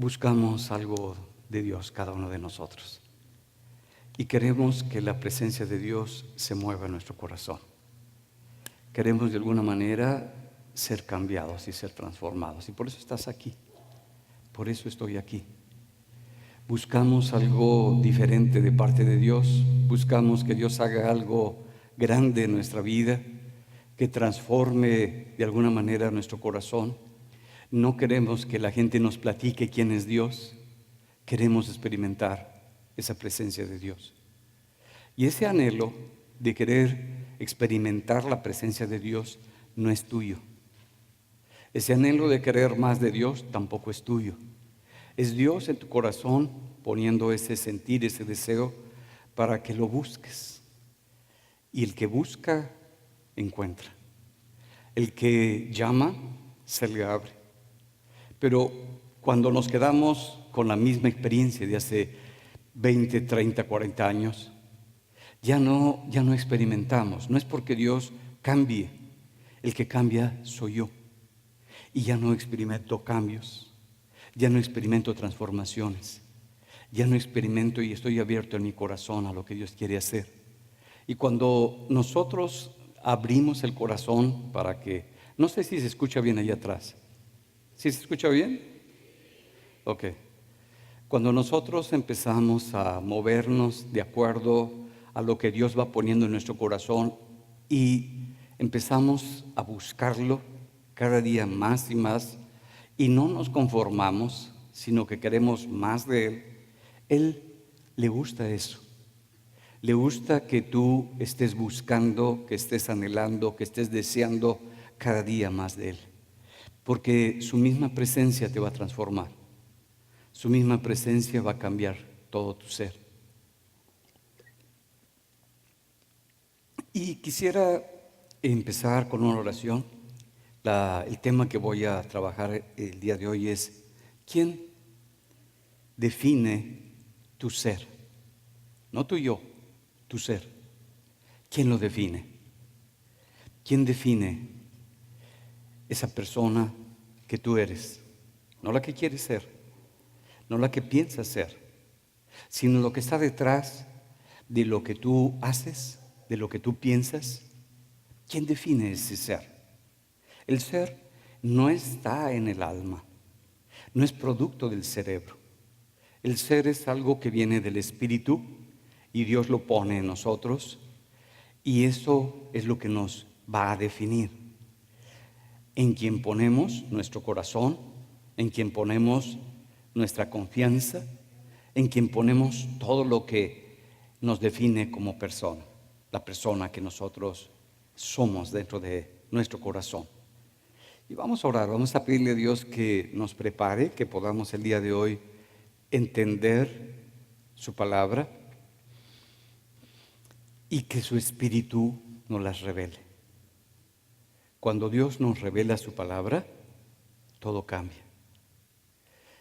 buscamos algo de Dios, cada uno de nosotros. Y queremos que la presencia de Dios se mueva en nuestro corazón. Queremos de alguna manera ser cambiados y ser transformados. Y por eso estás aquí. Por eso estoy aquí. Buscamos algo diferente de parte de Dios. Buscamos que Dios haga algo grande en nuestra vida, que transforme de alguna manera nuestro corazón. No queremos que la gente nos platique quién es Dios. Queremos experimentar esa presencia de Dios. Y ese anhelo de querer experimentar la presencia de Dios no es tuyo. Ese anhelo de querer más de Dios tampoco es tuyo. Es Dios en tu corazón poniendo ese sentir, ese deseo para que lo busques. Y el que busca, encuentra. El que llama, se le abre. Pero cuando nos quedamos con la misma experiencia de hace 20, 30, 40 años, ya no experimentamos. No es porque Dios cambie. El que cambia soy yo. Y ya no experimento cambios. Ya no experimento transformaciones. Ya no experimento y estoy abierto en mi corazón a lo que Dios quiere hacer. Y cuando nosotros abrimos el corazón para que... No sé si se escucha bien allá atrás. ¿Sí se escucha bien? Ok. Cuando nosotros empezamos a movernos de acuerdo a lo que Dios va poniendo en nuestro corazón y empezamos a buscarlo cada día más y más, y no nos conformamos, sino que queremos más de Él le gusta eso. Le gusta que tú estés buscando, que estés anhelando, que estés deseando cada día más de Él. Porque su misma presencia te va a transformar. Su misma presencia va a cambiar todo tu ser. Y quisiera empezar con una oración. El tema que voy a trabajar el día de hoy es: ¿quién define tu ser? No tu yo, tu ser. ¿Quién lo define? ¿Quién define esa persona que tú eres? No la que quieres ser, no la que piensas ser, sino lo que está detrás de lo que tú haces, de lo que tú piensas. ¿Quién define ese ser? El ser no está en el alma, no es producto del cerebro. El ser es algo que viene del espíritu y Dios lo pone en nosotros, y eso es lo que nos va a definir. En quien ponemos nuestro corazón, en quien ponemos nuestra confianza, en quien ponemos todo lo que nos define como persona, la persona que nosotros somos dentro de nuestro corazón. Y vamos a orar, vamos a pedirle a Dios que nos prepare, que podamos el día de hoy entender su palabra y que su espíritu nos las revele. Cuando Dios nos revela su palabra, todo cambia.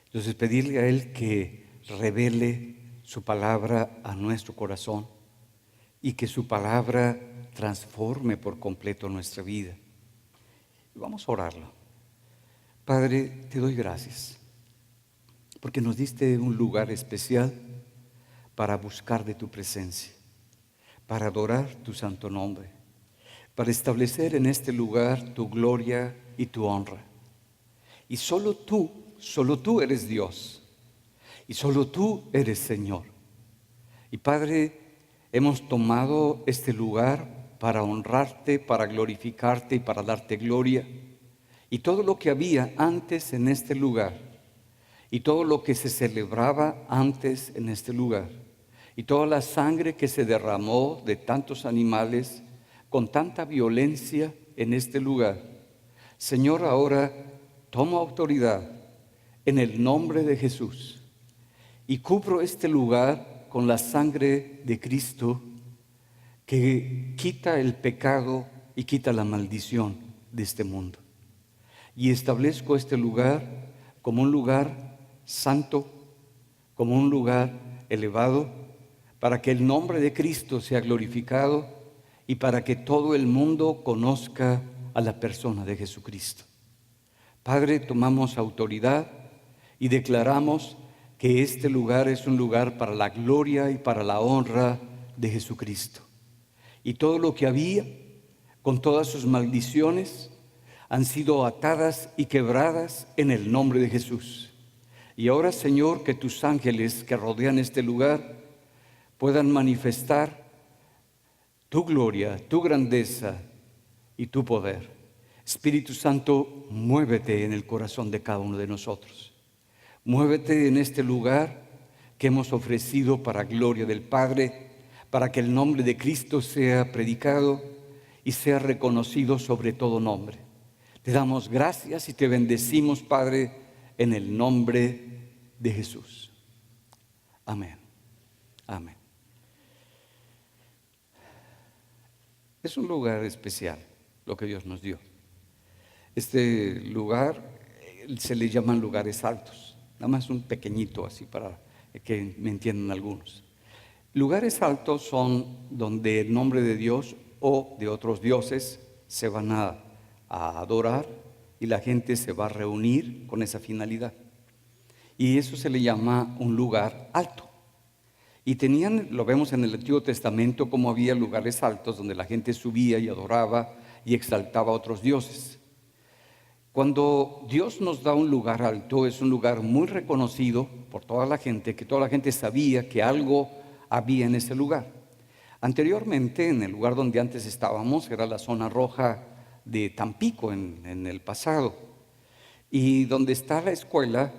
Entonces pedirle a Él que revele su palabra a nuestro corazón y que su palabra transforme por completo nuestra vida. Y vamos a orarlo. Padre, te doy gracias porque nos diste un lugar especial para buscar de tu presencia, para adorar tu santo nombre, para establecer en este lugar tu gloria y tu honra. Y solo tú eres Dios, y solo tú eres Señor. Y Padre, hemos tomado este lugar para honrarte, para glorificarte y para darte gloria. Y todo lo que había antes en este lugar, y todo lo que se celebraba antes en este lugar, y toda la sangre que se derramó de tantos animales con tanta violencia en este lugar, Señor, ahora tomo autoridad en el nombre de Jesús y cubro este lugar con la sangre de Cristo, que quita el pecado y quita la maldición de este mundo. Y establezco este lugar como un lugar santo, como un lugar elevado, para que el nombre de Cristo sea glorificado y para que todo el mundo conozca a la persona de Jesucristo. Padre, tomamos autoridad y declaramos que este lugar es un lugar para la gloria y para la honra de Jesucristo. Y todo lo que había, con todas sus maldiciones, han sido atadas y quebradas en el nombre de Jesús. Y ahora, Señor, que tus ángeles que rodean este lugar puedan manifestar tu gloria, tu grandeza y tu poder. Espíritu Santo, muévete en el corazón de cada uno de nosotros. Muévete en este lugar que hemos ofrecido para gloria del Padre, para que el nombre de Cristo sea predicado y sea reconocido sobre todo nombre. Te damos gracias y te bendecimos, Padre, en el nombre de Jesús. Amén. Amén. Es un lugar especial lo que Dios nos dio. Este lugar se le llaman lugares altos. Nada más un pequeñito así para que me entiendan algunos. Lugares altos son donde el nombre de Dios o de otros dioses se van a adorar y la gente se va a reunir con esa finalidad. Y eso se le llama un lugar alto. Y tenían, lo vemos en el Antiguo Testamento, como había lugares altos donde la gente subía y adoraba y exaltaba a otros dioses. Cuando Dios nos da un lugar alto, es un lugar muy reconocido por toda la gente, que toda la gente sabía que algo había en ese lugar. Anteriormente, en el lugar donde antes estábamos, era la zona roja de Tampico en el pasado. Y donde está la escuela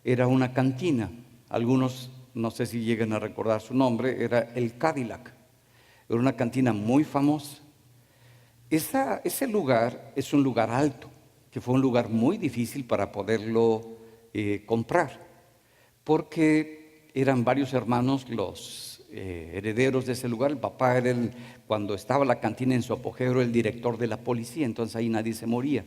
era una cantina. Algunos, no sé si llegan a recordar su nombre, era el Cadillac. Era una cantina muy famosa. Ese lugar es un lugar alto, que fue un lugar muy difícil para poderlo comprar, porque eran varios hermanos los herederos de ese lugar. El papá era, cuando estaba la cantina en su apogeo, el director de la policía, entonces ahí nadie se moría.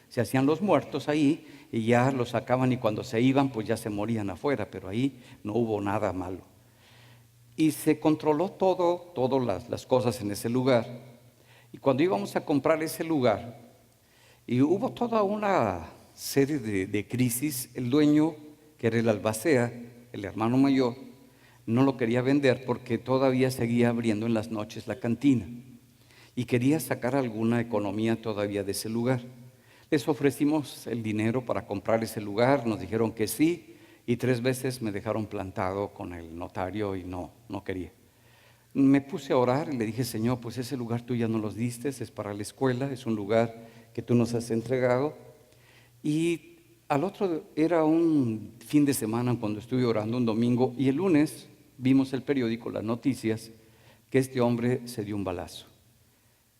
Se hacían los muertos ahí y ya los sacaban, y cuando se iban pues ya se morían afuera, pero ahí no hubo nada malo. Y se controló todas las cosas en ese lugar. Y cuando íbamos a comprar ese lugar, y hubo toda una serie de crisis, el dueño, que era el albacea, el hermano mayor, no lo quería vender porque todavía seguía abriendo en las noches la cantina y quería sacar alguna economía todavía de ese lugar. Les ofrecimos el dinero para comprar ese lugar, nos dijeron que sí, y 3 veces me dejaron plantado con el notario y no quería. Me puse a orar y le dije: Señor, pues ese lugar tú ya no los diste, es para la escuela, es un lugar que tú nos has entregado. Y al otro, era un fin de semana cuando estuve orando, un domingo, y el lunes vimos el periódico, las noticias, que este hombre se dio un balazo.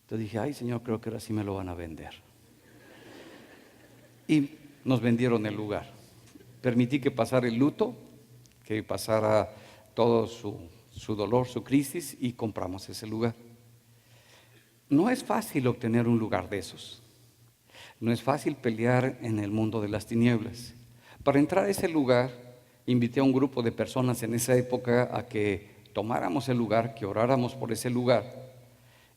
Entonces dije: ay, Señor, creo que ahora sí me lo van a vender. Y nos vendieron el lugar. Permití que pasara el luto, que pasara todo su dolor, su crisis, y compramos ese lugar. No es fácil obtener un lugar de esos. No es fácil pelear en el mundo de las tinieblas. Para entrar a ese lugar, invité a un grupo de personas en esa época a que tomáramos el lugar, que oráramos por ese lugar.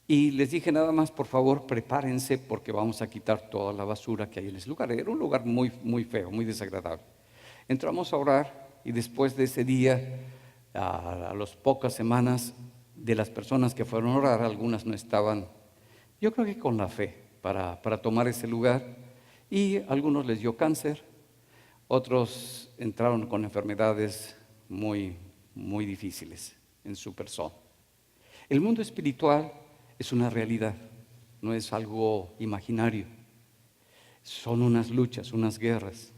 Y les dije: nada más, por favor, prepárense, porque vamos a quitar toda la basura que hay en ese lugar. Era un lugar muy, muy feo, muy desagradable. Entramos a orar, y después de ese día, a las pocas semanas, de las personas que fueron a orar, algunas no estaban, yo creo que con la fe, para tomar ese lugar. Y a algunos les dio cáncer, otros entraron con enfermedades muy, muy difíciles en su persona. El mundo espiritual es una realidad, no es algo imaginario. Son unas luchas, unas guerras.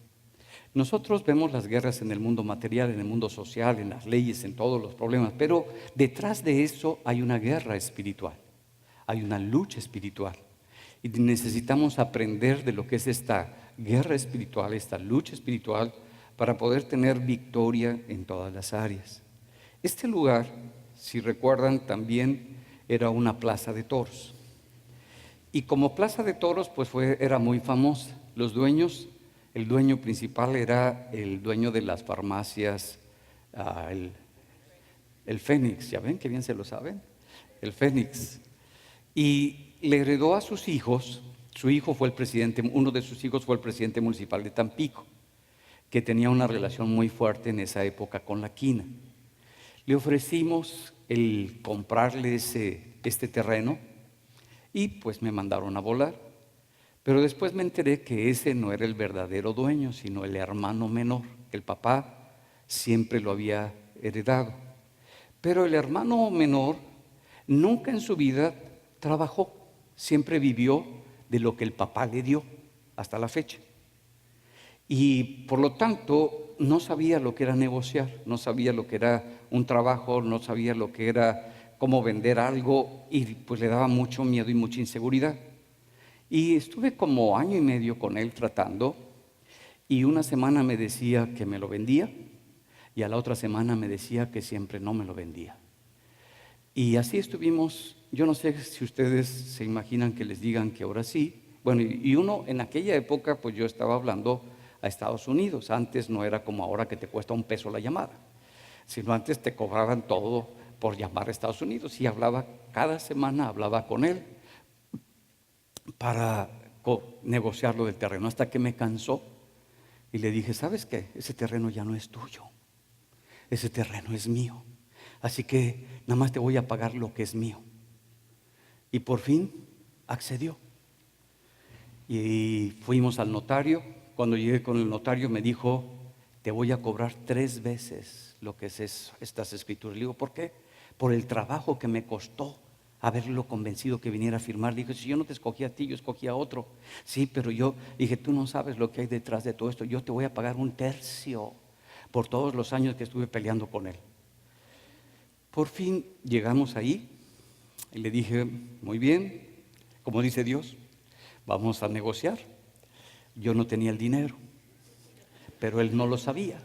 Nosotros vemos las guerras en el mundo material, en el mundo social, en las leyes, en todos los problemas, pero detrás de eso hay una guerra espiritual, hay una lucha espiritual. Y necesitamos aprender de lo que es esta guerra espiritual, esta lucha espiritual, para poder tener victoria en todas las áreas. Este lugar, si recuerdan, también era una plaza de toros. Y como plaza de toros, pues era muy famosa. Los dueños, el dueño principal era el dueño de las farmacias, el Fénix. ¿Ya ven qué bien se lo saben? El Fénix. Y le heredó a sus hijos. Su hijo fue el presidente, uno de sus hijos fue el presidente municipal de Tampico. que tenía una relación muy fuerte en esa época con la quina. Le ofrecimos el comprarle este terreno y pues me mandaron a volar. Pero después me enteré que ese no era el verdadero dueño, sino el hermano menor. El papá siempre lo había heredado. Pero el hermano menor nunca en su vida trabajó, siempre vivió de lo que el papá le dio hasta la fecha. Y por lo tanto no sabía lo que era negociar, no sabía lo que era un trabajo, no sabía lo que era cómo vender algo y pues le daba mucho miedo y mucha inseguridad. Y estuve como año y medio con él tratando y una semana me decía que me lo vendía y a la otra semana me decía que siempre no me lo vendía. Y así estuvimos. Yo no sé si ustedes se imaginan que les digan que ahora sí. Bueno, y uno en aquella época, pues yo estaba hablando a Estados Unidos. Antes no era como ahora que te cuesta $1 la llamada, sino antes te cobraban todo por llamar a Estados Unidos. Y hablaba, cada semana hablaba con él para negociar lo del terreno, hasta que me cansó y le dije, ¿sabes qué? Ese terreno ya no es tuyo, ese terreno es mío. Así que nada más te voy a pagar lo que es mío. Y por fin accedió. Y fuimos al notario. Cuando llegué con el notario me dijo, te voy a cobrar 3 veces lo que es estas escrituras. Le digo, ¿por qué? Por el trabajo que me costó haberlo convencido que viniera a firmar. Le dije, si yo no te escogí a ti, yo escogí a otro. Sí, pero yo dije, tú no sabes lo que hay detrás de todo esto. Yo te voy a pagar 1/3 por todos los años que estuve peleando con él. Por fin llegamos ahí y le dije, muy bien, como dice Dios, vamos a negociar. Yo no tenía el dinero, pero él no lo sabía,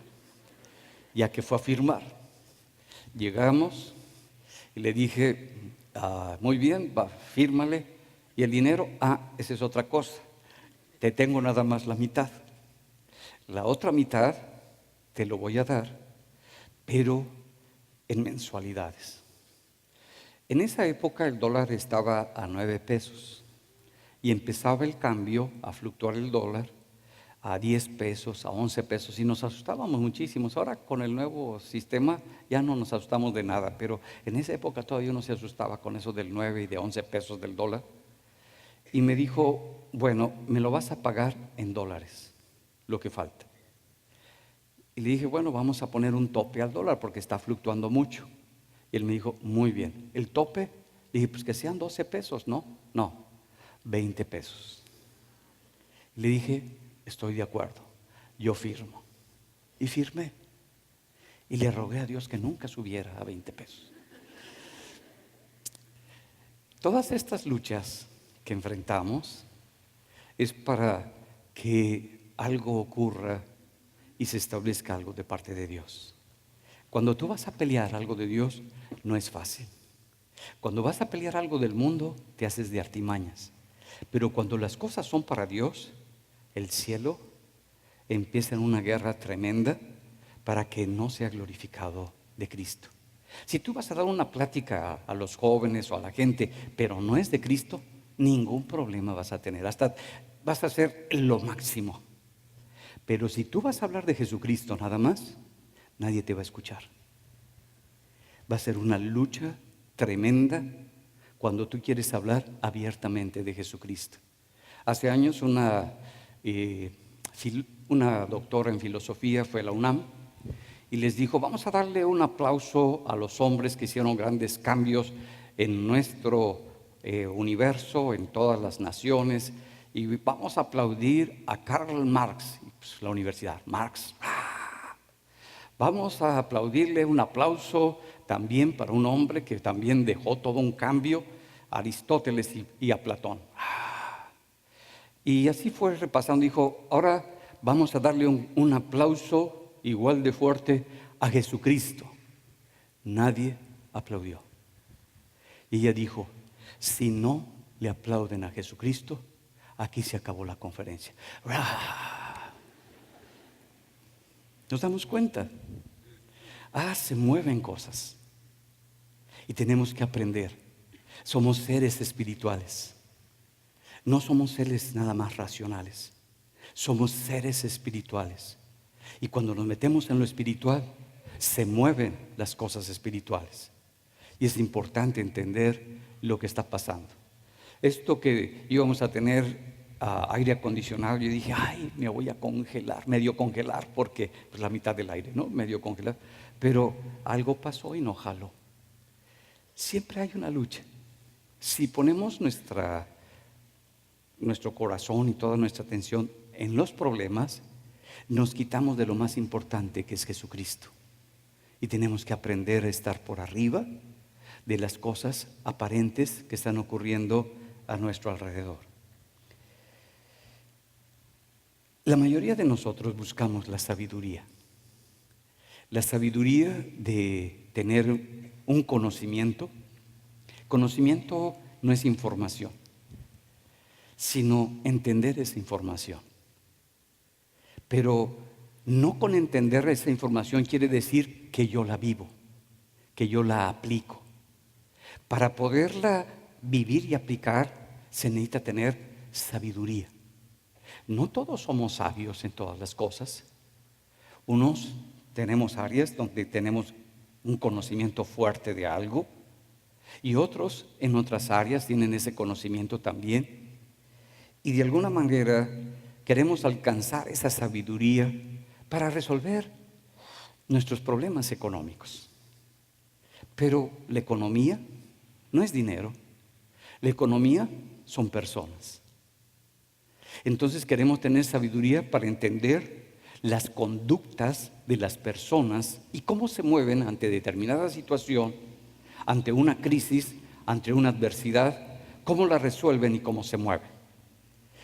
ya que fue a firmar. Llegamos y le dije, muy bien, fírmale. Y el dinero, esa es otra cosa, te tengo nada más la mitad. La otra mitad te lo voy a dar, pero en mensualidades. En esa época el dólar estaba a 9 pesos y empezaba el cambio a fluctuar el dólar a 10 pesos, a 11 pesos y nos asustábamos muchísimo. Ahora con el nuevo sistema ya no nos asustamos de nada, pero en esa época todavía uno se asustaba con eso del 9 y de 11 pesos del dólar. Y me dijo, bueno, me lo vas a pagar en dólares, lo que falta. Y le dije, bueno, vamos a poner un tope al dólar porque está fluctuando mucho. Y él me dijo, muy bien, ¿el tope? Le dije, pues que sean 12 pesos, ¿no? No, 20 pesos. Le dije, estoy de acuerdo, yo firmo. Y firmé. Y le rogué a Dios que nunca subiera a 20 pesos. Todas estas luchas que enfrentamos es para que algo ocurra y se establezca algo de parte de Dios. Cuando tú vas a pelear algo de Dios, no es fácil. Cuando vas a pelear algo del mundo, te haces de artimañas. Pero cuando las cosas son para Dios, el cielo empieza en una guerra tremenda para que no sea glorificado de Cristo. Si tú vas a dar una plática a los jóvenes o a la gente, pero no es de Cristo, ningún problema vas a tener. Hasta vas a hacer lo máximo. Pero si tú vas a hablar de Jesucristo nada más, nadie te va a escuchar. Va a ser una lucha tremenda cuando tú quieres hablar abiertamente de Jesucristo. Hace años una doctora en filosofía fue a la UNAM y les dijo, vamos a darle un aplauso a los hombres que hicieron grandes cambios en nuestro universo, en todas las naciones, y vamos a aplaudir a Karl Marx, pues, la universidad, Marx. Vamos a aplaudirle un aplauso también para un hombre que también dejó todo un cambio, a Aristóteles y a Platón. Y así fue repasando, dijo, ahora vamos a darle un aplauso igual de fuerte a Jesucristo. Nadie aplaudió. Y ella dijo, si no le aplauden a Jesucristo, aquí se acabó la conferencia. ¿Nos damos cuenta? Se mueven cosas. Y tenemos que aprender. Somos seres espirituales. No somos seres nada más racionales. Somos seres espirituales. Y cuando nos metemos en lo espiritual, se mueven las cosas espirituales. Y es importante entender lo que está pasando. Esto que íbamos a tener aire acondicionado, yo dije, ay, me voy a congelar, medio congelar, porque pues la mitad del aire, ¿no? Medio congelar. Pero algo pasó y no jaló. Siempre hay una lucha. Si ponemos nuestro corazón y toda nuestra atención en los problemas, nos quitamos de lo más importante, que es Jesucristo. Y tenemos que aprender a estar por arriba de las cosas aparentes que están ocurriendo a nuestro alrededor. La mayoría de nosotros buscamos la sabiduría de tener un conocimiento. Conocimiento no es información, sino entender esa información. Pero no con entender esa información quiere decir que yo la vivo, que yo la aplico. Para poderla vivir y aplicar se necesita tener sabiduría. No todos somos sabios en todas las cosas. Unos tenemos áreas donde tenemos un conocimiento fuerte de algo, y otros en otras áreas tienen ese conocimiento también. Y de alguna manera queremos alcanzar esa sabiduría para resolver nuestros problemas económicos. Pero la economía no es dinero. La economía son personas. Entonces queremos tener sabiduría para entender las conductas de las personas y cómo se mueven ante determinada situación, ante una crisis, ante una adversidad, cómo la resuelven y cómo se mueven.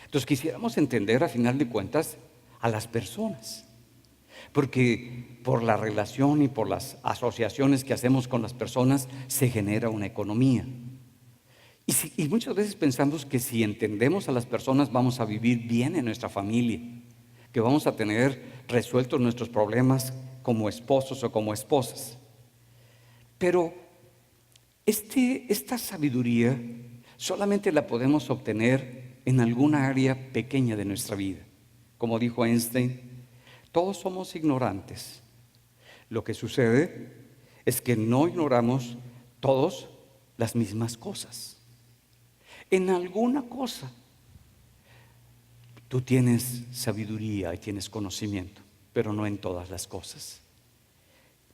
Entonces quisiéramos entender, a final de cuentas, a las personas, porque por la relación y por las asociaciones que hacemos con las personas se genera una economía. Y muchas veces pensamos que si entendemos a las personas vamos a vivir bien en nuestra familia, que vamos a tener resueltos nuestros problemas como esposos o como esposas. Pero esta sabiduría solamente la podemos obtener en alguna área pequeña de nuestra vida. Como dijo Einstein, todos somos ignorantes. Lo que sucede es que no ignoramos todos las mismas cosas. En alguna cosa tú tienes sabiduría y tienes conocimiento, pero no en todas las cosas.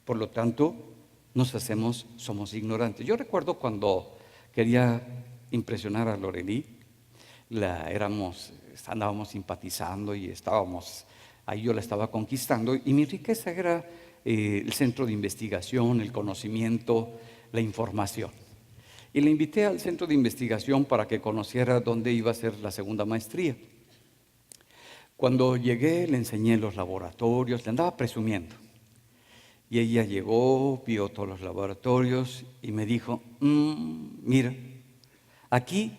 Por lo tanto, somos ignorantes. Yo recuerdo cuando quería impresionar a Lorelí, andábamos simpatizando y ahí yo la estaba conquistando, y mi riqueza era el centro de investigación, el conocimiento, la información. Y le invité al centro de investigación para que conociera dónde iba a ser la segunda maestría. Cuando llegué le enseñé los laboratorios, le andaba presumiendo. Y ella llegó, vio todos los laboratorios y me dijo, mira, aquí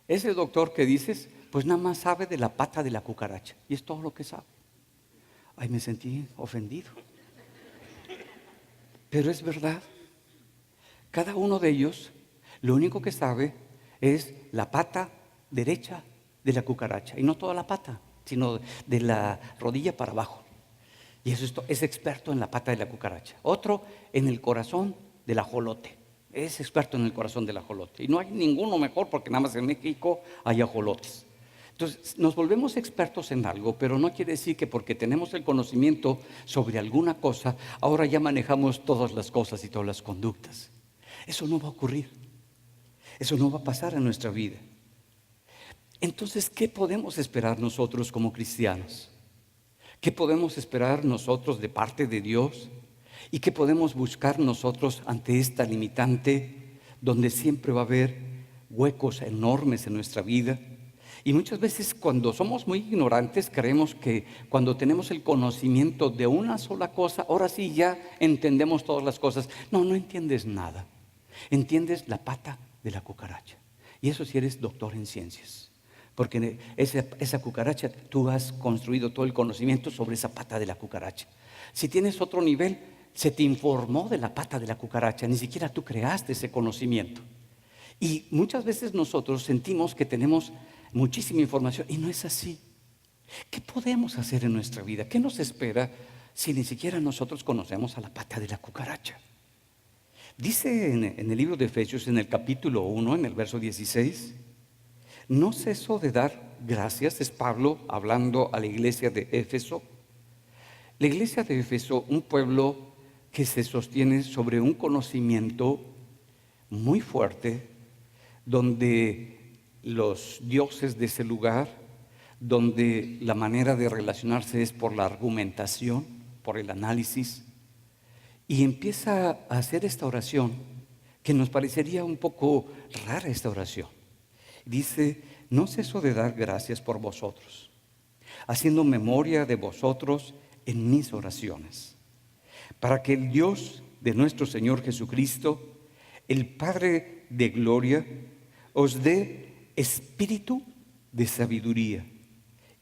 ese doctor que dices, pues nada más sabe de la pata de la cucaracha. Y es todo lo que sabe. Ay, me sentí ofendido. Pero es verdad. Cada uno de ellos, lo único que sabe es la pata derecha de la cucaracha. Y no toda la pata, sino de la rodilla para abajo. Y eso es experto en la pata de la cucaracha. Otro en el corazón del ajolote. Es experto en el corazón del ajolote. Y no hay ninguno mejor porque nada más en México hay ajolotes. Entonces nos volvemos expertos en algo, pero no quiere decir que porque tenemos el conocimiento sobre alguna cosa, ahora ya manejamos todas las cosas y todas las conductas. Eso no va a ocurrir. Eso no va a pasar en nuestra vida. Entonces, ¿qué podemos esperar nosotros como cristianos? ¿Qué podemos esperar nosotros de parte de Dios? ¿Y qué podemos buscar nosotros ante esta limitante donde siempre va a haber huecos enormes en nuestra vida? Y muchas veces cuando somos muy ignorantes creemos que cuando tenemos el conocimiento de una sola cosa, ahora sí ya entendemos todas las cosas. No, no entiendes nada. Entiendes la pata de la cucaracha. Y eso si eres doctor en ciencias. Porque esa cucaracha, tú has construido todo el conocimiento sobre esa pata de la cucaracha. Si tienes otro nivel, se te informó de la pata de la cucaracha, ni siquiera tú creaste ese conocimiento. Y muchas veces nosotros sentimos que tenemos muchísima información y no es así. ¿Qué podemos hacer en nuestra vida? ¿Qué nos espera si ni siquiera nosotros conocemos a la pata de la cucaracha? Dice en el libro de Efesios, en el capítulo 1, en el verso 16, no cesó de dar gracias. Es Pablo hablando a la iglesia de Éfeso. La iglesia de Éfeso, un pueblo que se sostiene sobre un conocimiento muy fuerte, donde los dioses de ese lugar, donde la manera de relacionarse es por la argumentación, por el análisis, y empieza a hacer esta oración que nos parecería un poco rara esta oración. Dice, no ceso de dar gracias por vosotros, haciendo memoria de vosotros en mis oraciones, para que el Dios de nuestro Señor Jesucristo, el Padre de gloria, os dé espíritu de sabiduría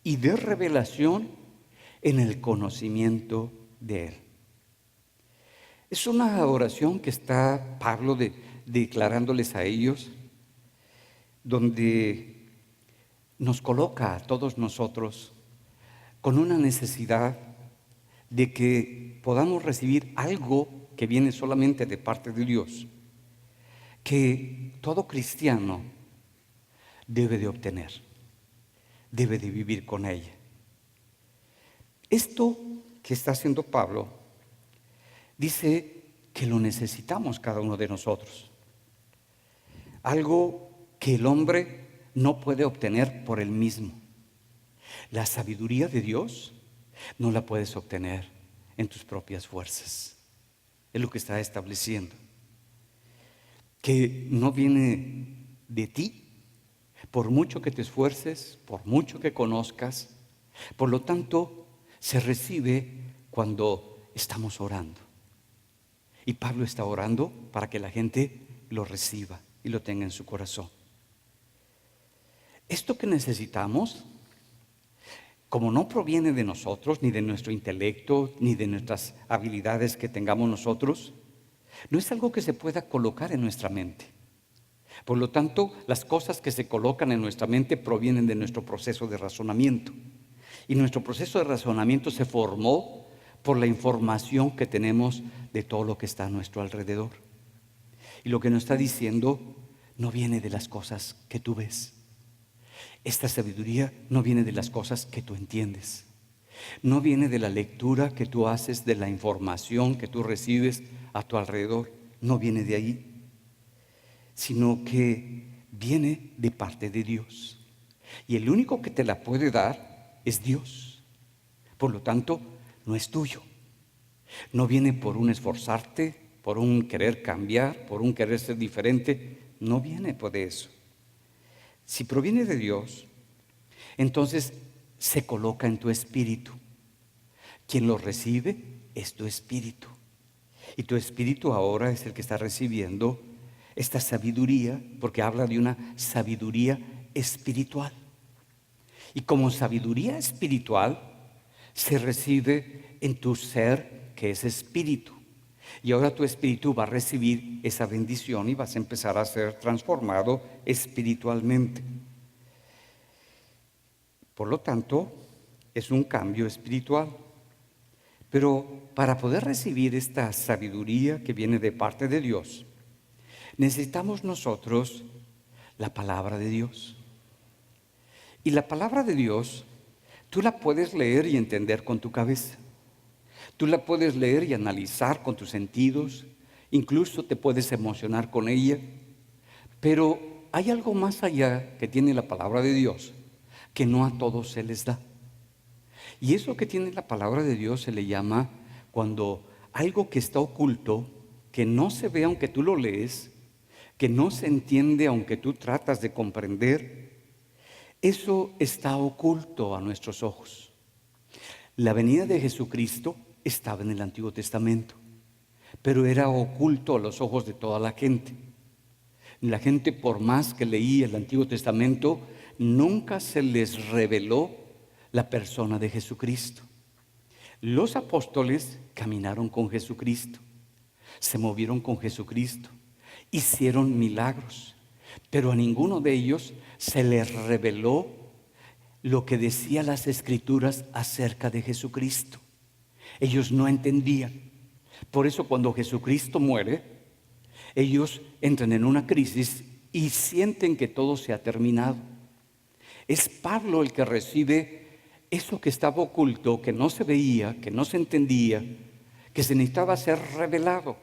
y de revelación en el conocimiento de Él. Es una oración que está Pablo declarándoles a ellos, donde nos coloca a todos nosotros con una necesidad de que podamos recibir algo que viene solamente de parte de Dios, que todo cristiano debe de obtener, debe de vivir con ella. Esto que está haciendo Pablo dice que lo necesitamos cada uno de nosotros. Algo que el hombre no puede obtener por él mismo. La sabiduría de Dios no la puedes obtener en tus propias fuerzas. Es lo que está estableciendo. Que no viene de ti, por mucho que te esfuerces, por mucho que conozcas. Por lo tanto, se recibe cuando estamos orando. Y Pablo está orando para que la gente lo reciba y lo tenga en su corazón. Esto que necesitamos, como no proviene de nosotros, ni de nuestro intelecto, ni de nuestras habilidades que tengamos nosotros, no es algo que se pueda colocar en nuestra mente. Por lo tanto, las cosas que se colocan en nuestra mente provienen de nuestro proceso de razonamiento. Y nuestro proceso de razonamiento se formó por la información que tenemos de todo lo que está a nuestro alrededor. Y lo que nos está diciendo no viene de las cosas que tú ves. Esta sabiduría no viene de las cosas que tú entiendes. No viene de la lectura que tú haces, de la información que tú recibes a tu alrededor. No viene de ahí, sino que viene de parte de Dios. Y el único que te la puede dar es Dios. Por lo tanto, no es tuyo. No viene por un esforzarte, por un querer cambiar, por un querer ser diferente. No viene por eso. Si proviene de Dios, entonces se coloca en tu espíritu. Quien lo recibe es tu espíritu. Y tu espíritu ahora es el que está recibiendo esta sabiduría, porque habla de una sabiduría espiritual. Y como sabiduría espiritual se recibe en tu ser, que es espíritu. Y ahora tu espíritu va a recibir esa bendición y vas a empezar a ser transformado espiritualmente. Por lo tanto, es un cambio espiritual. Pero para poder recibir esta sabiduría que viene de parte de Dios, necesitamos nosotros la palabra de Dios. Y la palabra de Dios, tú la puedes leer y entender con tu cabeza. Tú la puedes leer y analizar con tus sentidos. Incluso te puedes emocionar con ella. Pero hay algo más allá que tiene la palabra de Dios, que no a todos se les da. Y eso que tiene la palabra de Dios se le llama cuando algo que está oculto, que no se ve aunque tú lo lees, que no se entiende aunque tú tratas de comprender, eso está oculto a nuestros ojos. La venida de Jesucristo estaba en el Antiguo Testamento, pero era oculto a los ojos de toda la gente. La gente, por más que leía el Antiguo Testamento, nunca se les reveló la persona de Jesucristo. Los apóstoles caminaron con Jesucristo, se movieron con Jesucristo, hicieron milagros, pero a ninguno de ellos se les reveló lo que decía las Escrituras acerca de Jesucristo. Ellos no entendían. Por eso cuando Jesucristo muere, ellos entran en una crisis y sienten que todo se ha terminado. Es Pablo el que recibe eso que estaba oculto, que no se veía, que no se entendía, que se necesitaba ser revelado.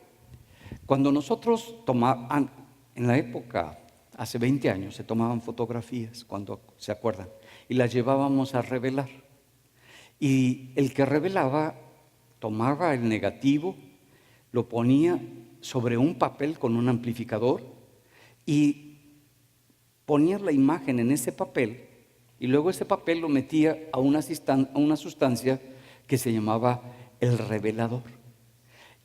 Cuando nosotros en la época, hace 20 años, se tomaban fotografías, cuando se acuerdan, y las llevábamos a revelar. Y el que revelaba tomaba el negativo, lo ponía sobre un papel con un amplificador y ponía la imagen en ese papel, y luego ese papel lo metía a una sustancia que se llamaba el revelador.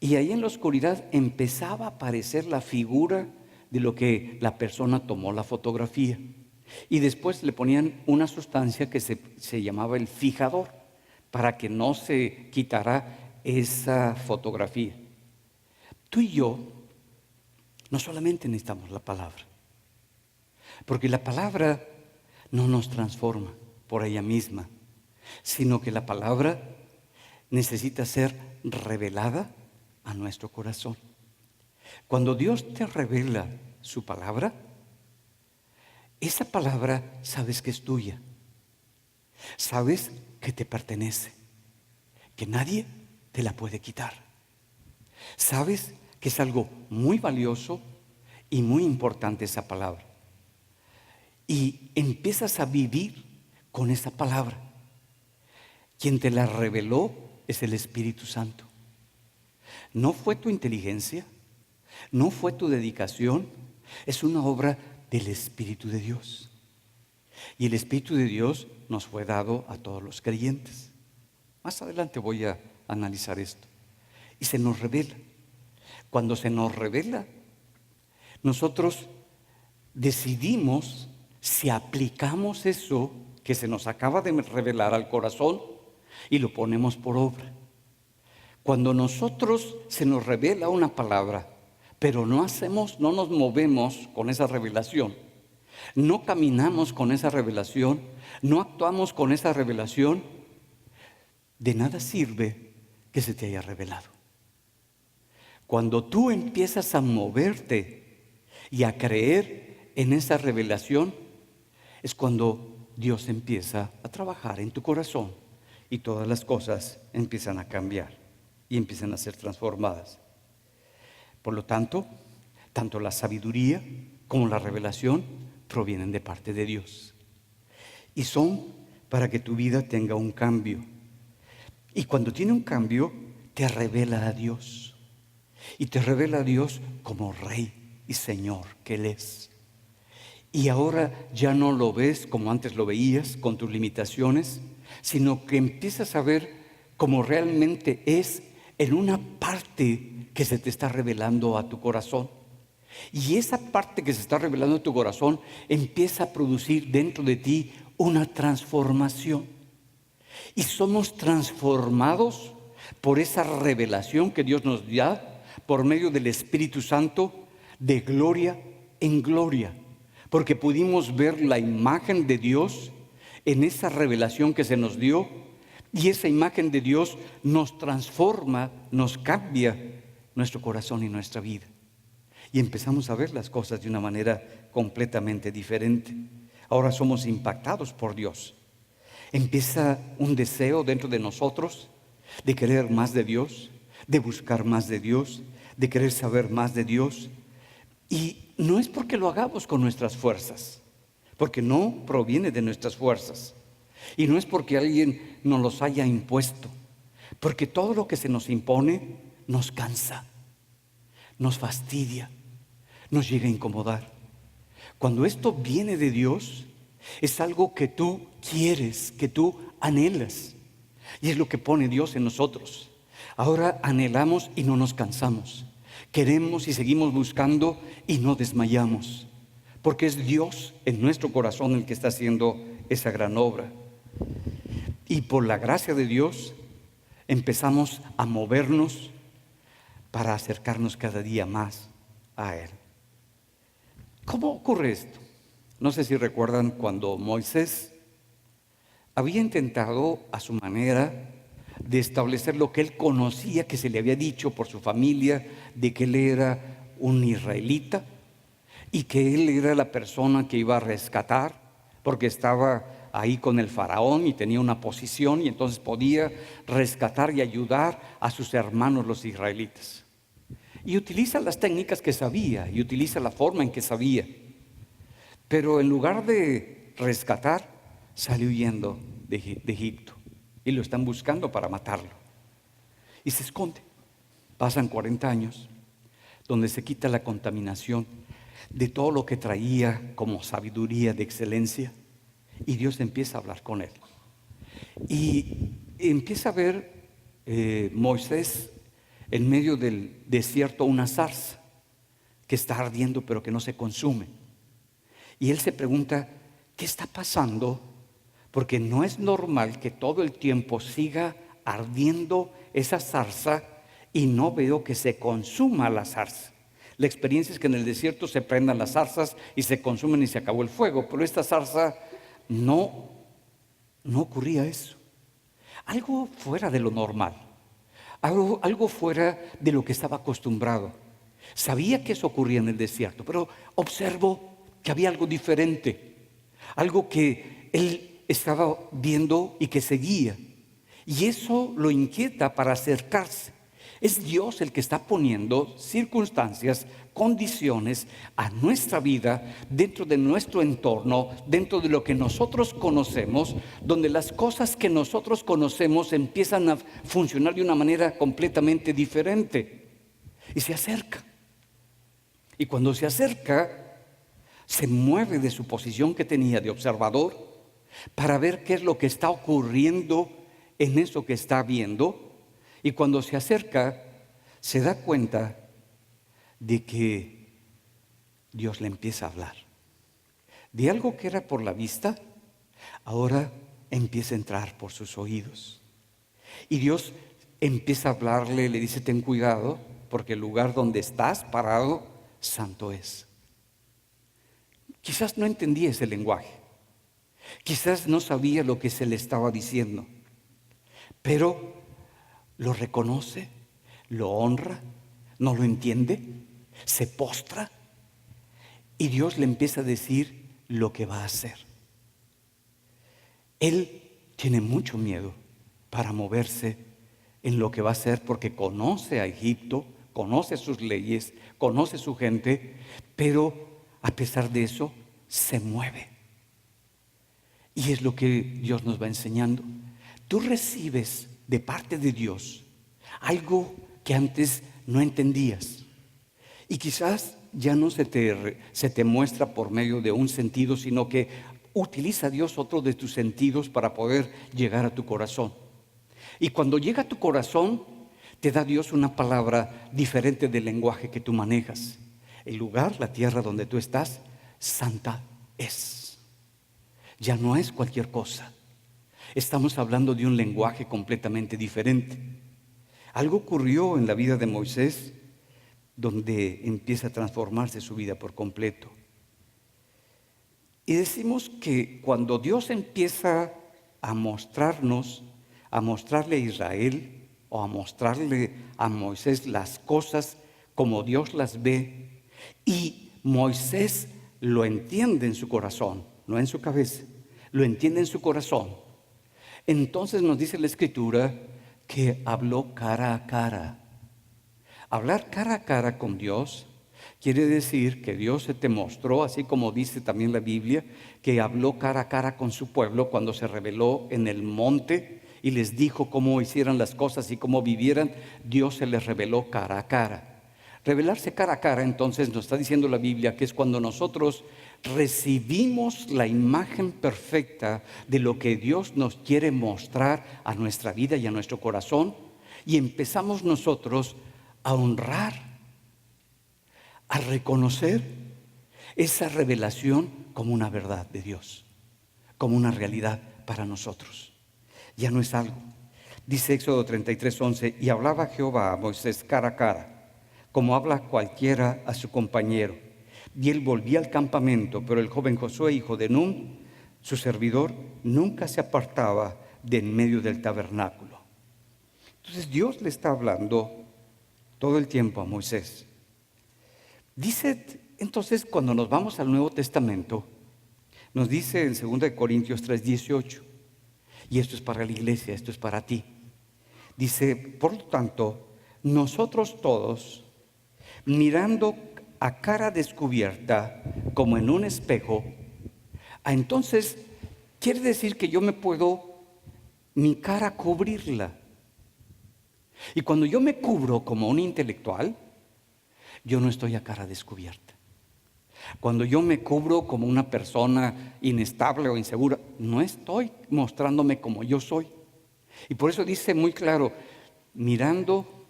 Y ahí en la oscuridad empezaba a aparecer la figura de lo que la persona tomó la fotografía. Y después le ponían una sustancia que se llamaba el fijador, para que no se quitara esa fotografía. Tú y yo no solamente necesitamos la palabra, porque la palabra no nos transforma por ella misma, sino que la palabra necesita ser revelada a nuestro corazón. Cuando Dios te revela su palabra, esa palabra sabes que es tuya, sabes que te pertenece, que nadie te la puede quitar. Sabes que es algo muy valioso y muy importante esa palabra. Y empiezas a vivir con esa palabra. Quien te la reveló es el Espíritu Santo. No fue tu inteligencia, no fue tu dedicación, es una obra del Espíritu de Dios. Y el Espíritu de Dios nos fue dado a todos los creyentes. Más adelante voy a analizar esto. Y se nos revela. Cuando se nos revela, nosotros decidimos si aplicamos eso que se nos acaba de revelar al corazón y lo ponemos por obra. Cuando nosotros se nos revela una palabra, pero no nos movemos con esa revelación, no caminamos con esa revelación, no actuamos con esa revelación, de nada sirve que se te haya revelado. Cuando tú empiezas a moverte y a creer en esa revelación, es cuando Dios empieza a trabajar en tu corazón y todas las cosas empiezan a cambiar y empiezan a ser transformadas. Por lo tanto, tanto la sabiduría como la revelación provienen de parte de Dios y son para que tu vida tenga un cambio. Y cuando tiene un cambio, te revela a Dios. Y te revela a Dios como Rey y Señor que Él es. Y ahora ya no lo ves como antes lo veías, con tus limitaciones, sino que empiezas a ver como realmente es en una parte que se te está revelando a tu corazón. Y esa parte que se está revelando a tu corazón empieza a producir dentro de ti una transformación. Y somos transformados por esa revelación que Dios nos da por medio del Espíritu Santo, de gloria en gloria, porque pudimos ver la imagen de Dios en esa revelación que se nos dio, y esa imagen de Dios nos transforma, nos cambia nuestro corazón y nuestra vida, y empezamos a ver las cosas de una manera completamente diferente. Ahora somos impactados por Dios. Empieza un deseo dentro de nosotros de querer más de Dios, de buscar más de Dios, de querer saber más de Dios. Y no es porque lo hagamos con nuestras fuerzas, porque no proviene de nuestras fuerzas. Y no es porque alguien nos los haya impuesto, porque todo lo que se nos impone nos cansa, nos fastidia, nos llega a incomodar. Cuando esto viene de Dios, es algo que tú quieres, que tú anhelas. Y es lo que pone Dios en nosotros. Ahora anhelamos y no nos cansamos. Queremos y seguimos buscando y no desmayamos. Porque es Dios en nuestro corazón el que está haciendo esa gran obra. Y por la gracia de Dios empezamos a movernos para acercarnos cada día más a Él. ¿Cómo ocurre esto? No sé si recuerdan cuando Moisés había intentado a su manera de establecer lo que él conocía, que se le había dicho por su familia, de que él era un israelita y que él era la persona que iba a rescatar, porque estaba ahí con el faraón y tenía una posición y entonces podía rescatar y ayudar a sus hermanos los israelitas. Y utiliza las técnicas que sabía y utiliza la forma en que sabía. Pero en lugar de rescatar, salió huyendo de Egipto y lo están buscando para matarlo. Y se esconde. Pasan 40 años donde se quita la contaminación de todo lo que traía como sabiduría de excelencia y Dios empieza a hablar con él. Y empieza a ver Moisés en medio del desierto una zarza que está ardiendo pero que no se consume. Y él se pregunta, ¿qué está pasando? Porque no es normal que todo el tiempo siga ardiendo esa zarza y no veo que se consuma la zarza. La experiencia es que en el desierto se prendan las zarzas y se consumen y se acabó el fuego, pero esta zarza no ocurría eso. Algo fuera de lo normal, algo fuera de lo que estaba acostumbrado. Sabía que eso ocurría en el desierto, pero observó que había algo diferente, algo que él estaba viendo y que seguía. Y eso lo inquieta para acercarse. Es Dios el que está poniendo circunstancias, condiciones a nuestra vida, dentro de nuestro entorno, dentro de lo que nosotros conocemos, donde las cosas que nosotros conocemos empiezan a funcionar de una manera completamente diferente. Y se acerca. Y cuando se acerca, se mueve de su posición que tenía de observador para ver qué es lo que está ocurriendo en eso que está viendo. Y cuando se acerca, se da cuenta de que Dios le empieza a hablar. De algo que era por la vista, ahora empieza a entrar por sus oídos. Y Dios empieza a hablarle, le dice, ten cuidado, porque el lugar donde estás parado, santo es. Quizás no entendía ese lenguaje. Quizás no sabía lo que se le estaba diciendo. Pero lo reconoce, lo honra, no lo entiende, se postra y Dios le empieza a decir lo que va a hacer. Él tiene mucho miedo para moverse en lo que va a hacer porque conoce a Egipto, conoce sus leyes, conoce su gente, pero a pesar de eso se mueve. Y es lo que Dios nos va enseñando. Tú recibes de parte de Dios algo que antes no entendías y quizás ya no se te muestra por medio de un sentido, sino que utiliza Dios otro de tus sentidos para poder llegar a tu corazón. Y cuando llega a tu corazón te da Dios una palabra diferente del lenguaje que tú manejas. El lugar, la tierra donde tú estás, santa es. Ya no es cualquier cosa. Estamos hablando de un lenguaje completamente diferente. Algo ocurrió en la vida de Moisés donde empieza a transformarse su vida por completo. Y decimos que cuando Dios empieza a mostrarnos, a mostrarle a Israel o a mostrarle a Moisés las cosas como Dios las ve, y Moisés lo entiende en su corazón, no en su cabeza, lo entiende en su corazón. Entonces nos dice la Escritura que habló cara a cara. Hablar cara a cara con Dios quiere decir que Dios se te mostró, así como dice también la Biblia, que habló cara a cara con su pueblo cuando se reveló en el monte y les dijo cómo hicieran las cosas y cómo vivieran. Dios se les reveló cara a cara. Revelarse cara a cara, entonces, nos está diciendo la Biblia que es cuando nosotros recibimos la imagen perfecta de lo que Dios nos quiere mostrar a nuestra vida y a nuestro corazón, y empezamos nosotros a honrar, a reconocer esa revelación como una verdad de Dios, como una realidad para nosotros. Ya no es algo. Dice Éxodo 33:11, y hablaba Jehová a Moisés cara a cara, como habla cualquiera a su compañero. Y él volvía al campamento, pero el joven Josué, hijo de Nun, su servidor nunca se apartaba de en medio del tabernáculo. Entonces Dios le está hablando todo el tiempo a Moisés. Dice entonces, cuando nos vamos al Nuevo Testamento, nos dice en 2 Corintios 3:18, y esto es para la iglesia, esto es para ti. Dice, por lo tanto, nosotros todos, mirando a cara descubierta como en un espejo, entonces quiere decir que yo me puedo, mi cara, cubrirla. Y cuando yo me cubro como un intelectual, yo no estoy a cara descubierta. Cuando yo me cubro como una persona inestable o insegura, no estoy mostrándome como yo soy. Y por eso dice muy claro, mirando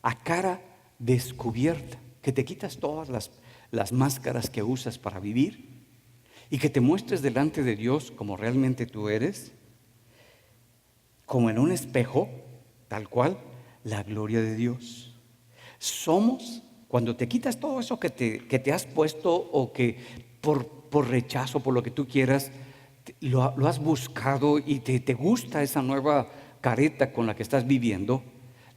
a cara descubierta, que te quitas todas las máscaras que usas para vivir y que te muestres delante de Dios como realmente tú eres, como en un espejo, tal cual, la gloria de Dios. Somos, cuando te quitas todo eso que te has puesto o que por rechazo, por lo que tú quieras, lo has buscado y te gusta esa nueva careta con la que estás viviendo,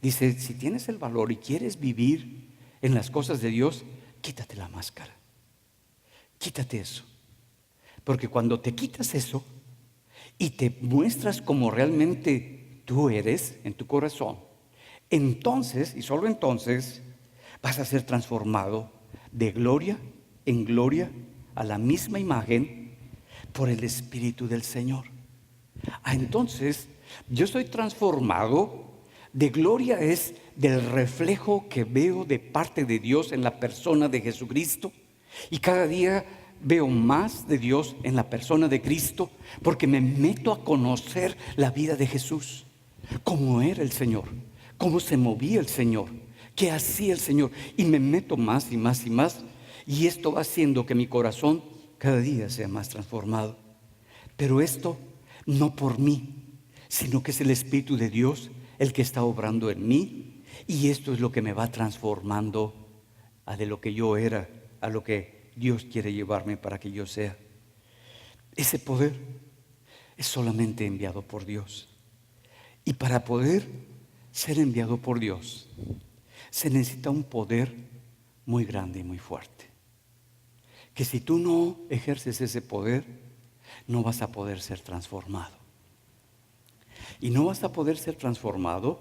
dice, si tienes el valor y quieres vivir en las cosas de Dios, quítate la máscara, quítate eso, porque cuando te quitas eso y te muestras como realmente tú eres en tu corazón, entonces, y solo entonces, vas a ser transformado de gloria en gloria a la misma imagen por el Espíritu del Señor. Entonces, yo soy transformado. De gloria es del reflejo que veo de parte de Dios en la persona de Jesucristo. Y cada día veo más de Dios en la persona de Cristo, porque me meto a conocer la vida de Jesús, cómo era el Señor, cómo se movía el Señor, qué hacía el Señor. Y me meto más y más y más. Y esto va haciendo que mi corazón cada día sea más transformado. Pero esto no por mí, sino que es el Espíritu de Dios el que está obrando en mí, y esto es lo que me va transformando de lo que yo era a lo que Dios quiere llevarme para que yo sea. Ese poder es solamente enviado por Dios, y para poder ser enviado por Dios se necesita un poder muy grande y muy fuerte, que si tú no ejerces ese poder, no vas a poder ser transformado. Y no vas a poder ser transformado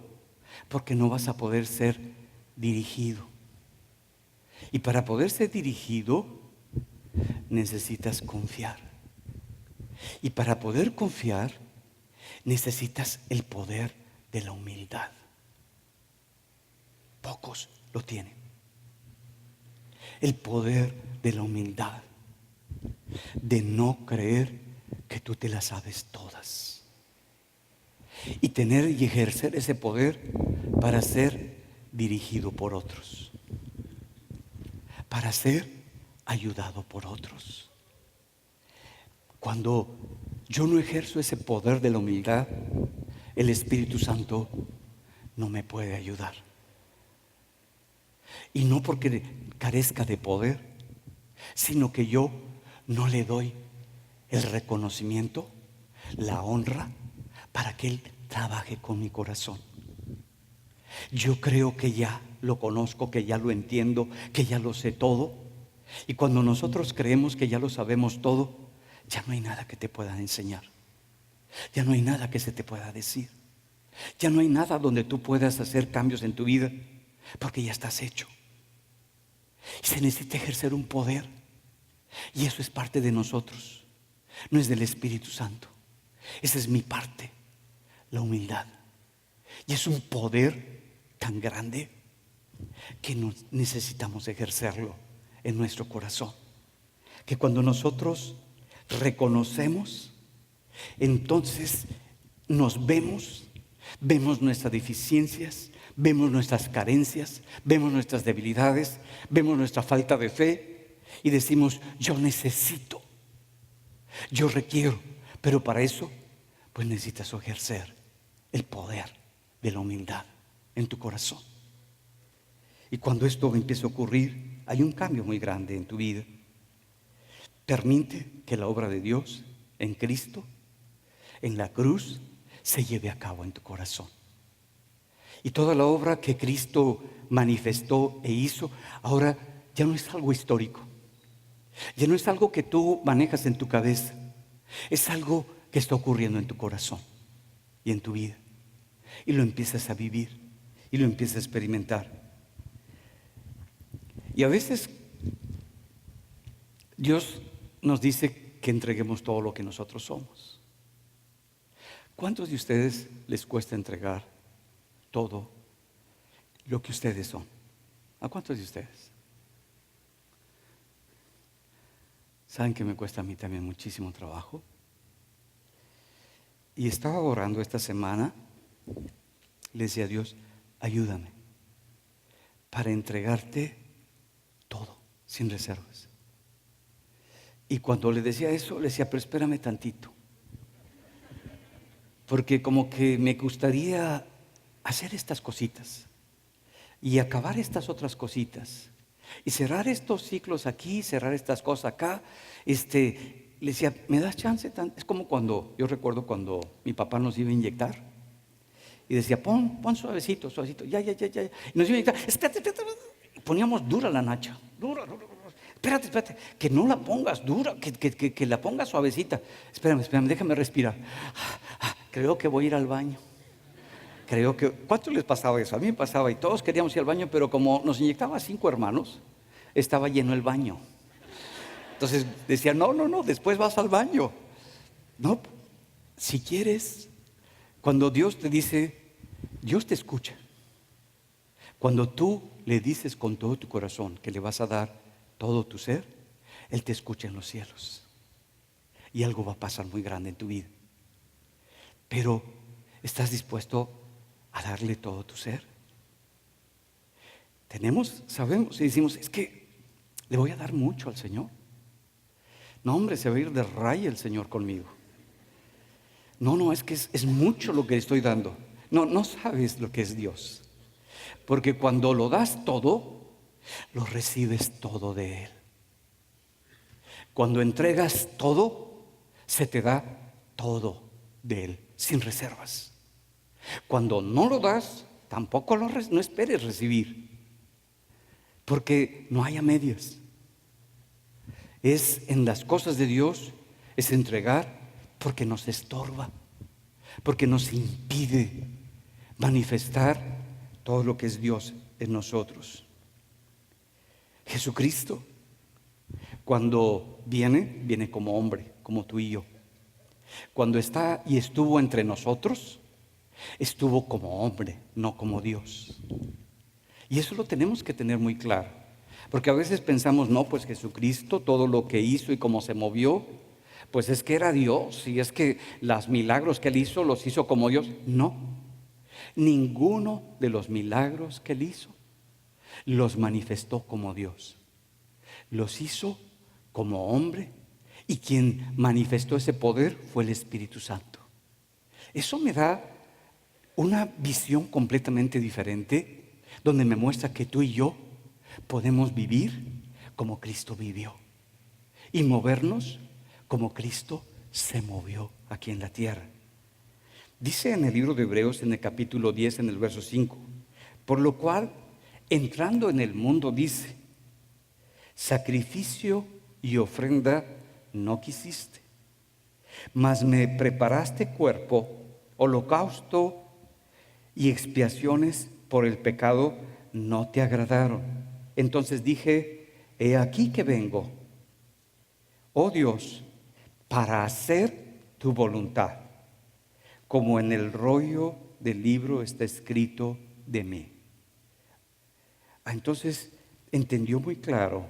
porque no vas a poder ser dirigido. Y para poder ser dirigido necesitas confiar. Y para poder confiar necesitas el poder de la humildad. Pocos lo tienen. El poder de la humildad, de no creer que tú te las sabes todas. Y tener y ejercer ese poder para ser dirigido por otros, para ser ayudado por otros. Cuando yo no ejerzo ese poder de la humildad, el Espíritu Santo no me puede ayudar. Y no porque carezca de poder, sino que yo no le doy el reconocimiento, la honra, para que Él trabaje con mi corazón. Yo creo que ya lo conozco, que ya lo entiendo, que ya lo sé todo. Y cuando nosotros creemos que ya lo sabemos todo, ya no hay nada que te puedan enseñar. Ya no hay nada que se te pueda decir. Ya no hay nada donde tú puedas hacer cambios en tu vida, porque ya estás hecho. Y se necesita ejercer un poder, y eso es parte de nosotros, no es del Espíritu Santo. Esa es mi parte, la humildad. Y es un poder tan grande que necesitamos ejercerlo en nuestro corazón. Que cuando nosotros reconocemos, entonces nos vemos nuestras deficiencias, vemos nuestras carencias, vemos nuestras debilidades, vemos nuestra falta de fe y decimos, yo necesito, yo requiero. Pero para eso, pues necesitas ejercer el poder de la humildad en tu corazón. Y cuando esto empieza a ocurrir, hay un cambio muy grande en tu vida. Permite que la obra de Dios en Cristo, en la cruz, se lleve a cabo en tu corazón. Y toda la obra que Cristo manifestó e hizo, ahora ya no es algo histórico. Ya no es algo que tú manejas en tu cabeza. Es algo que está ocurriendo en tu corazón y en tu vida. Y lo empiezas a vivir y lo empiezas a experimentar. Y a veces Dios nos dice que entreguemos todo lo que nosotros somos. ¿Cuántos de ustedes les cuesta entregar todo lo que ustedes son? ¿A cuántos de ustedes? ¿Saben que me cuesta a mí también muchísimo trabajo? Y estaba orando esta semana, le decía a Dios, ayúdame para entregarte todo, sin reservas. Y cuando le decía eso, le decía, pero espérame tantito, porque como que me gustaría hacer estas cositas y acabar estas otras cositas y cerrar estos ciclos aquí, cerrar estas cosas acá. Le decía, ¿me das chance? Es como cuando, yo recuerdo cuando mi papá nos iba a inyectar y decía, pon suavecito, suavecito, ya. Y nos iba a inyectar, espérate. Y poníamos dura la nacha, dura. Espérate, que no la pongas dura, que la pongas suavecita. Espérame, déjame respirar. Creo que voy a ir al baño. ¿Cuánto les pasaba eso? A mí me pasaba y todos queríamos ir al baño, pero como nos inyectaba 5 hermanos, estaba lleno el baño. Entonces decía, no, después vas al baño. No, si quieres, cuando Dios te dice, Dios te escucha. Cuando tú le dices con todo tu corazón que le vas a dar todo tu ser, Él te escucha en los cielos. Y algo va a pasar muy grande en tu vida. Pero, ¿estás dispuesto a darle todo tu ser? Sabemos y decimos, es que le voy a dar mucho al Señor. No, hombre, se va a ir de raya el Señor conmigo. No, es que es mucho lo que estoy dando. No sabes lo que es Dios. Porque cuando lo das todo, lo recibes todo de Él. Cuando entregas todo, se te da todo de Él, sin reservas. Cuando no lo das, tampoco no esperes recibir, porque no hay a medias. Es en las cosas de Dios, es entregar porque nos estorba, porque nos impide manifestar todo lo que es Dios en nosotros. Jesucristo, cuando viene como hombre, como tú y yo. Cuando está y estuvo entre nosotros, estuvo como hombre, no como Dios. Y eso lo tenemos que tener muy claro, porque a veces pensamos, no, pues Jesucristo, todo lo que hizo y cómo se movió, pues es que era Dios, y es que los milagros que Él hizo, los hizo como Dios. No, ninguno de los milagros que Él hizo los manifestó como Dios. Los hizo como hombre, y quien manifestó ese poder fue el Espíritu Santo. Eso me da una visión completamente diferente, donde me muestra que tú y yo podemos vivir como Cristo vivió y movernos como Cristo se movió aquí en la tierra. Dice en el libro de Hebreos, en el capítulo 10, en el verso 5, por lo cual, entrando en el mundo, dice, sacrificio y ofrenda no quisiste, mas me preparaste cuerpo, holocausto y expiaciones por el pecado no te agradaron. Entonces dije, he aquí que vengo, oh Dios, para hacer tu voluntad, como en el rollo del libro está escrito de mí. Entonces entendió muy claro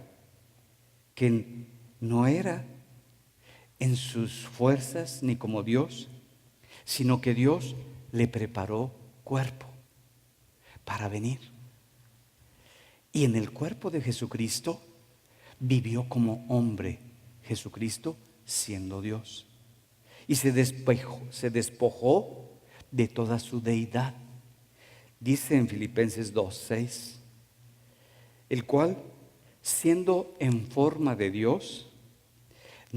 que no era en sus fuerzas ni como Dios, sino que Dios le preparó cuerpo para venir. Y en el cuerpo de Jesucristo vivió como hombre, Jesucristo siendo Dios. Y se despojó de toda su deidad. Dice en Filipenses 2:6, el cual, siendo en forma de Dios,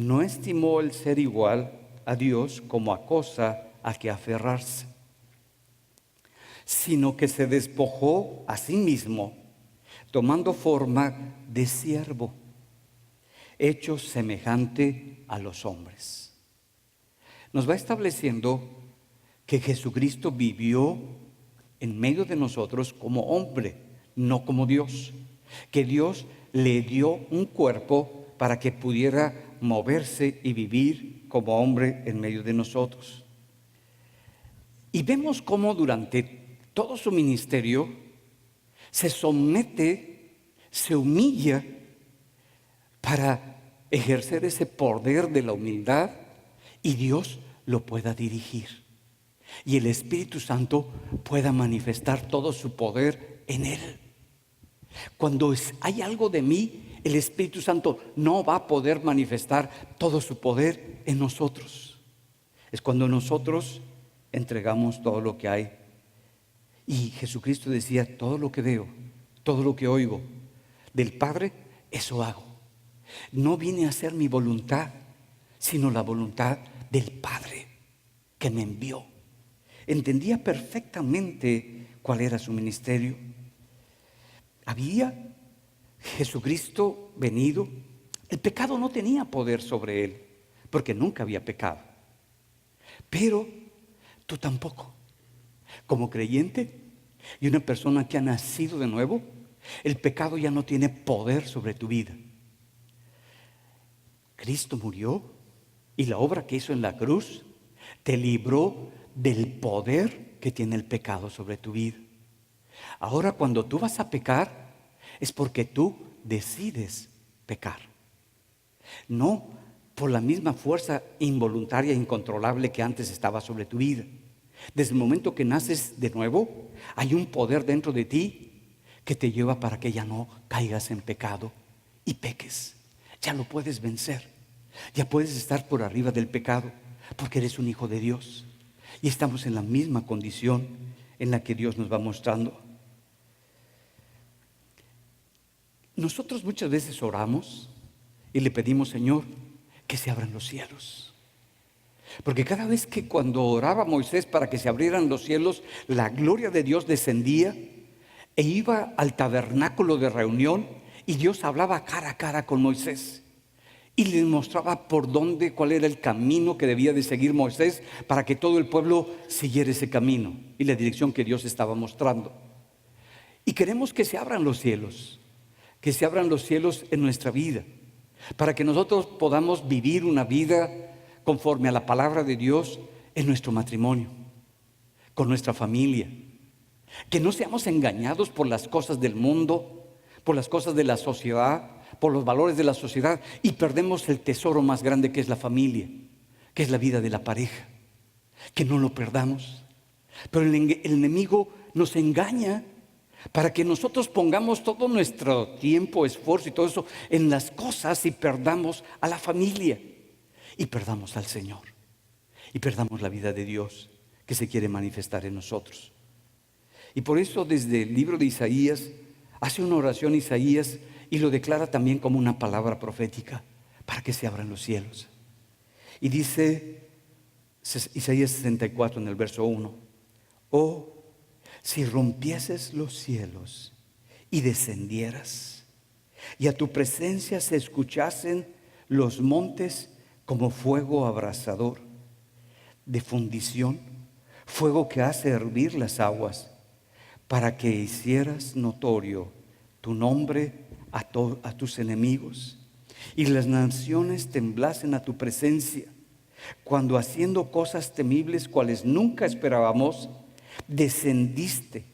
no estimó el ser igual a Dios como a cosa a que aferrarse, sino que se despojó a sí mismo, tomando forma de siervo, hecho semejante a los hombres. Nos va estableciendo que Jesucristo vivió en medio de nosotros como hombre, no como Dios. Que Dios le dio un cuerpo para que pudiera moverse y vivir como hombre en medio de nosotros. Y vemos cómo durante todo su ministerio se somete, se humilla para ejercer ese poder de la humildad y Dios lo pueda dirigir. Y el Espíritu Santo pueda manifestar todo su poder en él. Cuando hay algo de mí, el Espíritu Santo no va a poder manifestar todo su poder en nosotros. Es cuando nosotros entregamos todo lo que hay. Y Jesucristo decía: todo lo que veo, todo lo que oigo del Padre, eso hago. No vine a hacer mi voluntad, sino la voluntad del Padre que me envió. Entendía perfectamente cuál era su ministerio. Había Jesucristo venido. El pecado no tenía poder sobre él, porque nunca había pecado. Pero tú tampoco. Como creyente y una persona que ha nacido de nuevo, el pecado ya no tiene poder sobre tu vida. Cristo murió y la obra que hizo en la cruz te libró del poder que tiene el pecado sobre tu vida. Ahora, cuando tú vas a pecar, es porque tú decides pecar, no por la misma fuerza involuntaria e incontrolable que antes estaba sobre tu vida. Desde el momento que naces de nuevo, hay un poder dentro de ti que te lleva para que ya no caigas en pecado y peques. Ya lo puedes vencer, ya puedes estar por arriba del pecado, porque eres un hijo de Dios. Y estamos en la misma condición en la que Dios nos va mostrando. Nosotros muchas veces oramos y le pedimos: Señor, que se abran los cielos. Porque cada vez que cuando oraba Moisés para que se abrieran los cielos, la gloria de Dios descendía e iba al tabernáculo de reunión, y Dios hablaba cara a cara con Moisés y le mostraba por dónde, cuál era el camino que debía de seguir Moisés para que todo el pueblo siguiera ese camino y la dirección que Dios estaba mostrando. Y queremos que se abran los cielos, que se abran los cielos en nuestra vida, para que nosotros podamos vivir una vida conforme a la palabra de Dios en nuestro matrimonio, con nuestra familia. Que no seamos engañados por las cosas del mundo, por las cosas de la sociedad, por los valores de la sociedad, y perdemos el tesoro más grande, que es la familia, que es la vida de la pareja. Que no lo perdamos. Pero el enemigo nos engaña para que nosotros pongamos todo nuestro tiempo, esfuerzo y todo eso en las cosas, y perdamos a la familia, y perdamos al Señor, y perdamos la vida de Dios que se quiere manifestar en nosotros. Y por eso desde el libro de Isaías hace una oración Isaías y lo declara también como una palabra profética para que se abran los cielos. Y dice Isaías 64 en el verso 1: oh, si rompieses los cielos y descendieras, y a tu presencia se escuchasen los montes como fuego abrasador de fundición, fuego que hace hervir las aguas, para que hicieras notorio tu nombre a tus enemigos, y las naciones temblasen a tu presencia, cuando haciendo cosas temibles cuales nunca esperábamos, descendiste,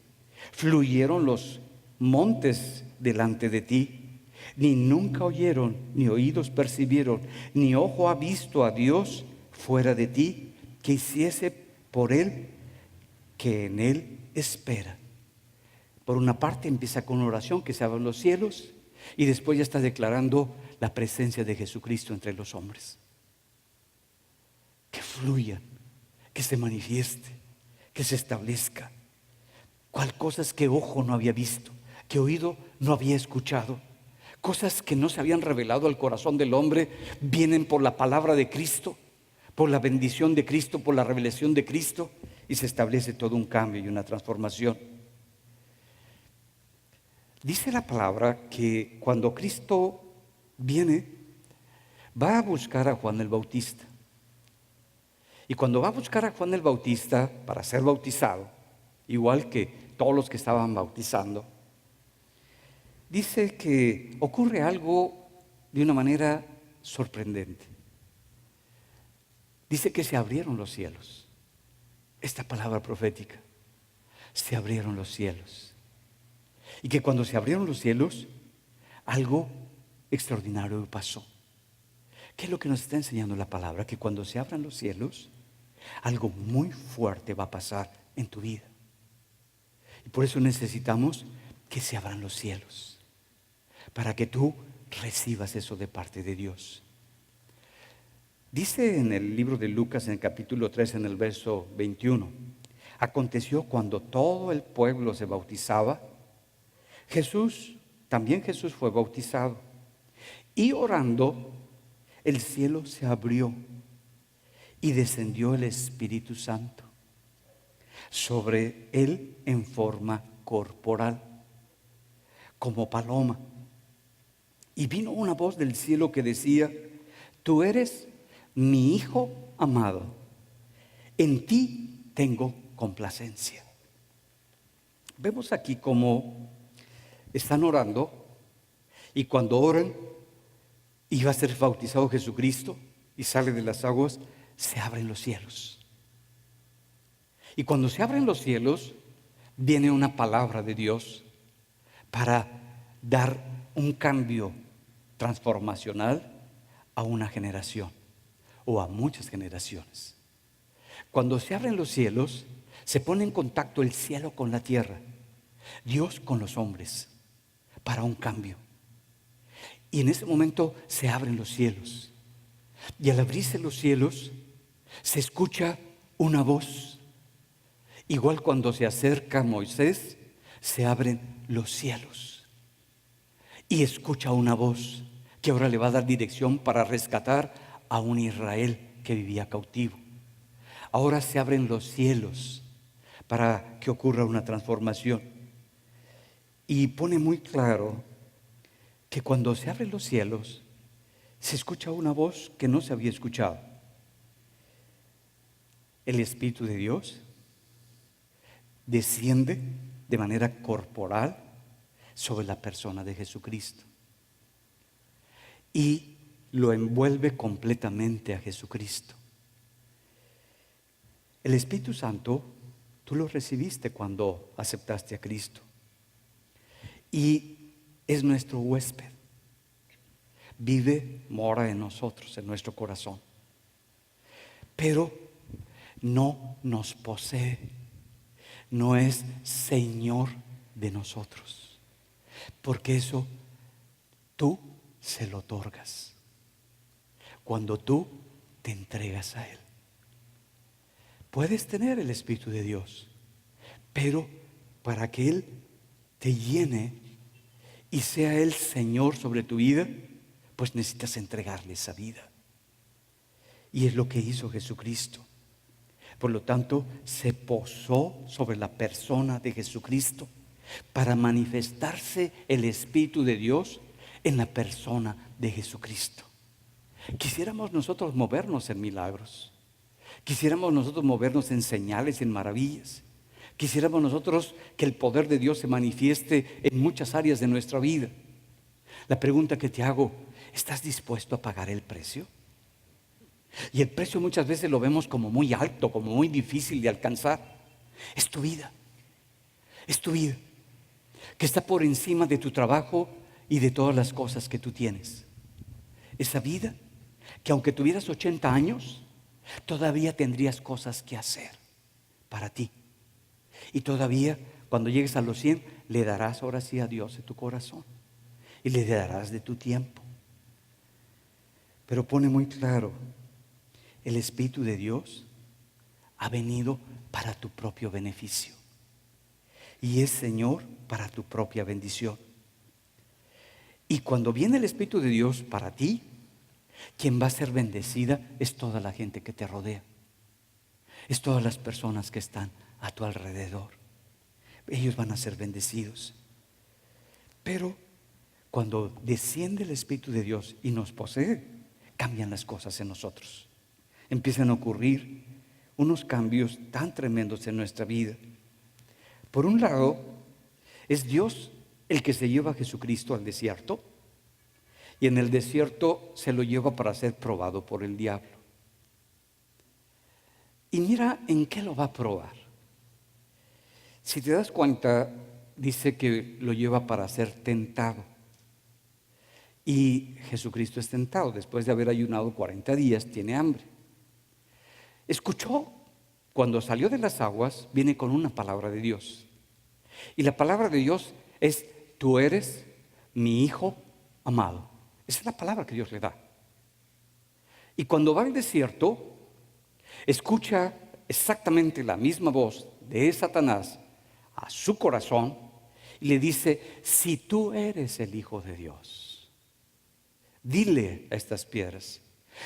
fluyeron los montes delante de ti. Ni nunca oyeron, ni oídos percibieron, ni ojo ha visto a Dios fuera de ti, que hiciese por él que en él espera. Por una parte empieza con una oración, que se abran los cielos, y después ya está declarando la presencia de Jesucristo entre los hombres. Que fluyan, que se manifieste, que se establezca. ¿Cuál cosas que ojo no había visto, que oído no había escuchado? Cosas que no se habían revelado al corazón del hombre vienen por la palabra de Cristo, por la bendición de Cristo, por la revelación de Cristo, y se establece todo un cambio y una transformación. Dice la palabra que cuando Cristo viene, va a buscar a Juan el Bautista. Y cuando va a buscar a Juan el Bautista para ser bautizado, igual que todos los que estaban bautizando, dice que ocurre algo de una manera sorprendente. Dice que se abrieron los cielos. Esta palabra profética, se abrieron los cielos. Y que cuando se abrieron los cielos, algo extraordinario pasó. ¿Qué es lo que nos está enseñando la palabra? Que cuando se abran los cielos, algo muy fuerte va a pasar en tu vida. Y por eso necesitamos que se abran los cielos, para que tú recibas eso de parte de Dios. Dice en el libro de Lucas, en el capítulo 3, en el verso 21, aconteció cuando todo el pueblo se bautizaba, también Jesús fue bautizado. Y orando, el cielo se abrió y descendió el Espíritu Santo sobre él en forma corporal, como paloma. Y vino una voz del cielo que decía: tú eres mi Hijo amado, en ti tengo complacencia. Vemos aquí cómo están orando, y cuando oran y va a ser bautizado Jesucristo y sale de las aguas, se abren los cielos. Y cuando se abren los cielos, viene una palabra de Dios para dar un cambio transformacional a una generación o a muchas generaciones. Cuando se abren los cielos, se pone en contacto el cielo con la tierra, Dios con los hombres, para un cambio. Y en ese momento se abren los cielos. Y al abrirse los cielos, se escucha una voz. Igual cuando se acerca Moisés, se abren los cielos. Y escucha una voz que ahora le va a dar dirección para rescatar a un Israel que vivía cautivo. Ahora se abren los cielos para que ocurra una transformación. Y pone muy claro que cuando se abren los cielos, se escucha una voz que no se había escuchado. El Espíritu de Dios desciende de manera corporal sobre la persona de Jesucristo y lo envuelve completamente a Jesucristo. El Espíritu Santo, tú lo recibiste cuando aceptaste a Cristo y es nuestro huésped. Vive, mora en nosotros, en nuestro corazón, pero no nos posee, no es Señor de nosotros, porque eso tú se lo otorgas cuando tú te entregas a Él. Puedes tener el Espíritu de Dios, pero para que Él te llene y sea Él Señor sobre tu vida, pues necesitas entregarle esa vida. Y es lo que hizo Jesucristo. Por lo tanto, se posó sobre la persona de Jesucristo para manifestarse el Espíritu de Dios en la persona de Jesucristo. Quisiéramos nosotros movernos en milagros. Quisiéramos nosotros movernos en señales, en maravillas. Quisiéramos nosotros que el poder de Dios se manifieste en muchas áreas de nuestra vida. La pregunta que te hago: ¿estás dispuesto a pagar el precio? Y el precio muchas veces lo vemos como muy alto, como muy difícil de alcanzar. Es tu vida. Es tu vida, que está por encima de tu trabajo y de todas las cosas que tú tienes. Esa vida que aunque tuvieras 80 años, todavía tendrías cosas que hacer para ti. Y todavía cuando llegues a los 100, le darás ahora sí a Dios de tu corazón y le darás de tu tiempo. Pero pone muy claro: el Espíritu de Dios ha venido para tu propio beneficio y es Señor para tu propia bendición. Y cuando viene el Espíritu de Dios para ti, quien va a ser bendecida es toda la gente que te rodea. Es todas las personas que están a tu alrededor. Ellos van a ser bendecidos. Pero cuando desciende el Espíritu de Dios y nos posee, cambian las cosas en nosotros. Empiezan a ocurrir unos cambios tan tremendos en nuestra vida. Por un lado, es Dios el que se lleva a Jesucristo al desierto, y en el desierto se lo lleva para ser probado por el diablo. Y mira en qué lo va a probar. Si te das cuenta, dice que lo lleva para ser tentado. Y Jesucristo es tentado. Después de haber ayunado 40 días, tiene hambre. Escuchó, cuando salió de las aguas, viene con una palabra de Dios. Y la palabra de Dios es: tú eres mi hijo amado. Esa es la palabra que Dios le da. Y cuando va al desierto, escucha exactamente la misma voz de Satanás a su corazón y le dice: si tú eres el Hijo de Dios, dile a estas piedras.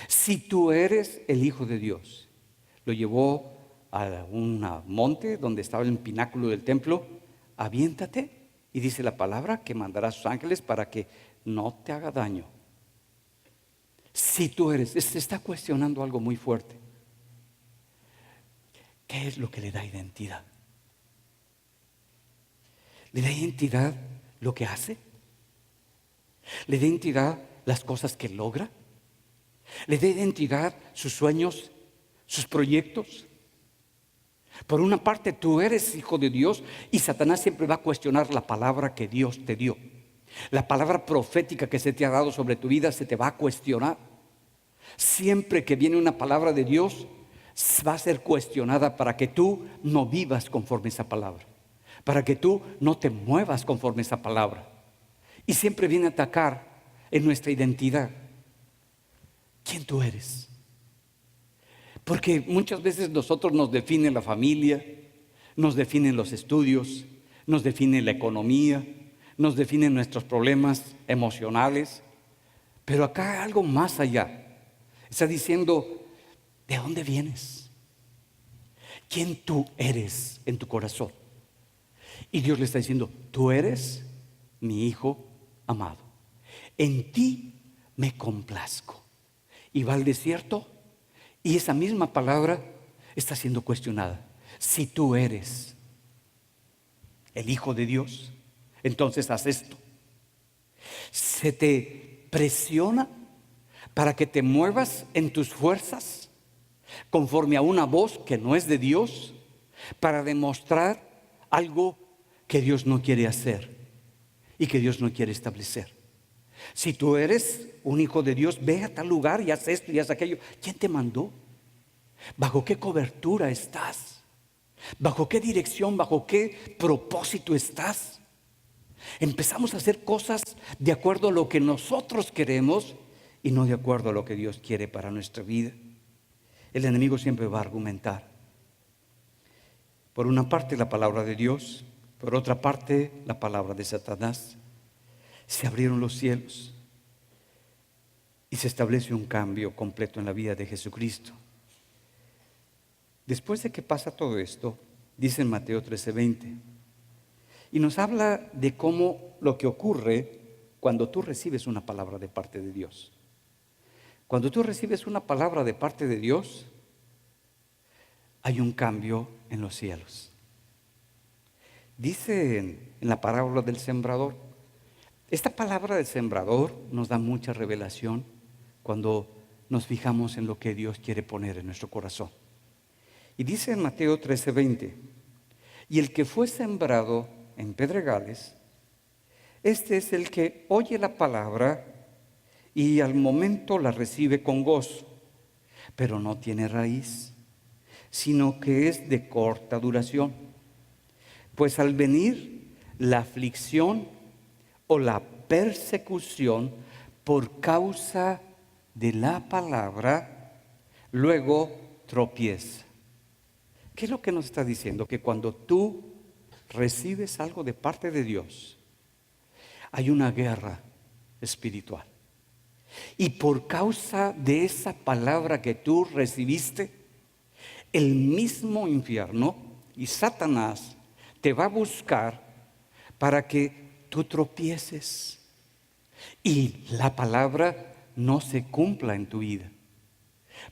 Si tú eres el Hijo de Dios. Lo llevó a un monte donde estaba el pináculo del templo. Aviéntate, y dice la palabra que mandará a sus ángeles para que no te haga daño. Si tú eres, se está cuestionando algo muy fuerte. ¿Qué es lo que le da identidad? ¿Le da identidad lo que hace? ¿Le da identidad las cosas que logra? ¿Le da identidad sus sueños, sus proyectos? Por una parte, tú eres hijo de Dios, y Satanás siempre va a cuestionar la palabra que Dios te dio. La palabra profética que se te ha dado sobre tu vida se te va a cuestionar. Siempre que viene una palabra de Dios, va a ser cuestionada para que tú no vivas conforme a esa palabra, para que tú no te muevas conforme a esa palabra. Y siempre viene a atacar en nuestra identidad. ¿Quién tú eres? Porque muchas veces nosotros nos define la familia, nos definen los estudios, nos define la economía, nos definen nuestros problemas emocionales. Pero acá hay algo más allá. Está diciendo: ¿de dónde vienes? ¿Quién tú eres en tu corazón? Y Dios le está diciendo: tú eres mi hijo amado. En ti me complazco. Y va al desierto, y esa misma palabra está siendo cuestionada. Si tú eres el Hijo de Dios, entonces haz esto. Se te presiona para que te muevas en tus fuerzas conforme a una voz que no es de Dios, para demostrar algo que Dios no quiere hacer y que Dios no quiere establecer. Si tú eres un hijo de Dios, ve a tal lugar y haz esto y haz aquello. ¿Quién te mandó? ¿Bajo qué cobertura estás? ¿Bajo qué dirección, bajo qué propósito estás? Empezamos a hacer cosas de acuerdo a lo que nosotros queremos y no de acuerdo a lo que Dios quiere para nuestra vida. El enemigo siempre va a argumentar. Por una parte la palabra de Dios, por otra parte la palabra de Satanás. Se abrieron los cielos y se establece un cambio completo en la vida de Jesucristo. Después de que pasa todo esto, dice en Mateo 13:20, y nos habla de cómo lo que ocurre cuando tú recibes una palabra de parte de Dios. Cuando tú recibes una palabra de parte de Dios, hay un cambio en los cielos. Dice en la parábola del sembrador. Esta palabra del sembrador nos da mucha revelación cuando nos fijamos en lo que Dios quiere poner en nuestro corazón. Y dice en Mateo 13:20, y el que fue sembrado en pedregales, este es el que oye la palabra y al momento la recibe con gozo, pero no tiene raíz, sino que es de corta duración. Pues al venir la aflicción o la persecución por causa de la palabra, luego tropieza. ¿Qué es lo que nos está diciendo? Que cuando tú recibes algo de parte de Dios, hay una guerra espiritual. Y por causa de esa palabra que tú recibiste, el mismo infierno y Satanás te va a buscar para que tú tropieces y la palabra no se cumpla en tu vida,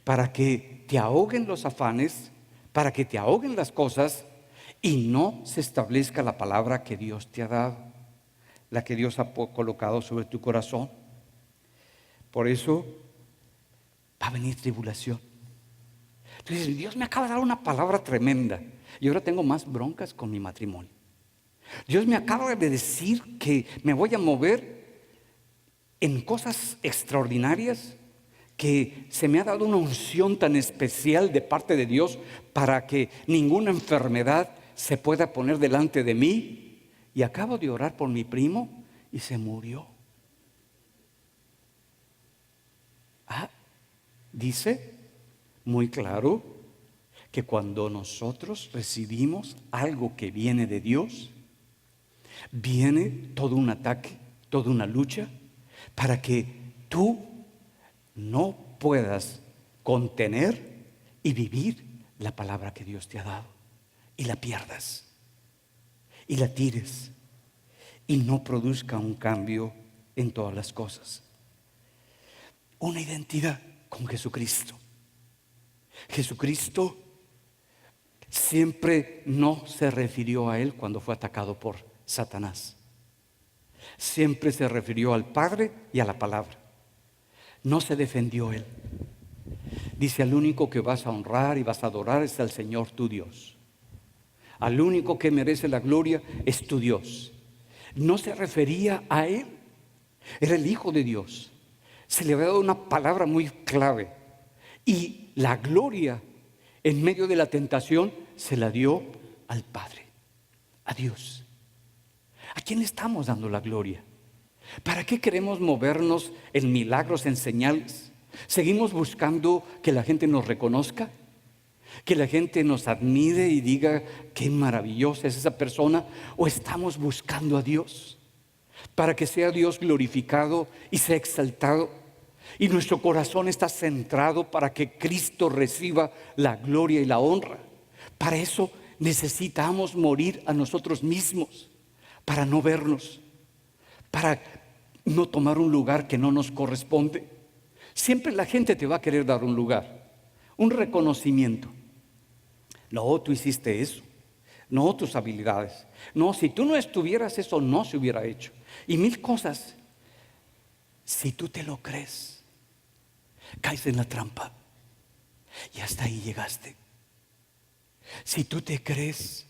para que te ahoguen los afanes, para que te ahoguen las cosas y no se establezca la palabra que Dios te ha dado, la que Dios ha colocado sobre tu corazón. Por eso va a venir tribulación. Tú dices, Dios me acaba de dar una palabra tremenda y ahora tengo más broncas con mi matrimonio. Dios me acaba de decir que me voy a mover en cosas extraordinarias, que se me ha dado una unción tan especial de parte de Dios para que ninguna enfermedad se pueda poner delante de mí. Y acabo de orar por mi primo y se murió. Dice muy claro que cuando nosotros recibimos algo que viene de Dios, viene todo un ataque, toda una lucha, para que tú no puedas contener y vivir la palabra que Dios te ha dado, y la pierdas, y la tires, y no produzca un cambio en todas las cosas. Una identidad con Jesucristo. Jesucristo siempre no se refirió a Él cuando fue atacado por Satanás. Siempre se refirió al Padre y a la palabra. No se defendió Él. Dice, al único que vas a honrar y vas a adorar es al Señor tu Dios. Al único que merece la gloria es tu Dios. No se refería a Él. Era el Hijo de Dios. Se le había dado una palabra muy clave. Y la gloria en medio de la tentación se la dio al Padre, a Dios. ¿A quién le estamos dando la gloria? ¿Para qué queremos movernos en milagros, en señales? ¿Seguimos buscando que la gente nos reconozca? ¿Que la gente nos admire y diga qué maravillosa es esa persona? ¿O estamos buscando a Dios para que sea Dios glorificado y sea exaltado? Y nuestro corazón está centrado para que Cristo reciba la gloria y la honra. Para eso necesitamos morir a nosotros mismos, para no vernos, para no tomar un lugar que no nos corresponde. Siempre la gente te va a querer dar un lugar, un reconocimiento. No, tú hiciste eso. No, tus habilidades. No, si tú no estuvieras, eso no se hubiera hecho. Y mil cosas. Si tú te lo crees, caes en la trampa y hasta ahí llegaste. Si tú te crees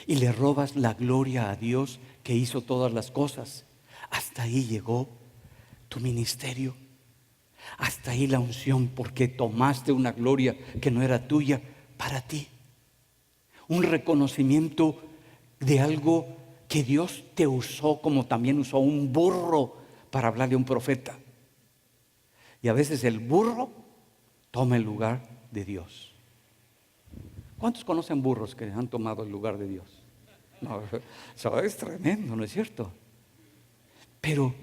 y le robas la gloria a Dios que hizo todas las cosas, hasta ahí llegó tu ministerio, hasta ahí la unción, porque tomaste una gloria que no era tuya para ti, un reconocimiento de algo que Dios te usó, como también usó un burro para hablarle a un profeta. Y a veces el burro toma el lugar de Dios. ¿Cuántos conocen burros que han tomado el lugar de Dios? No, eso es tremendo, ¿no es cierto? Pero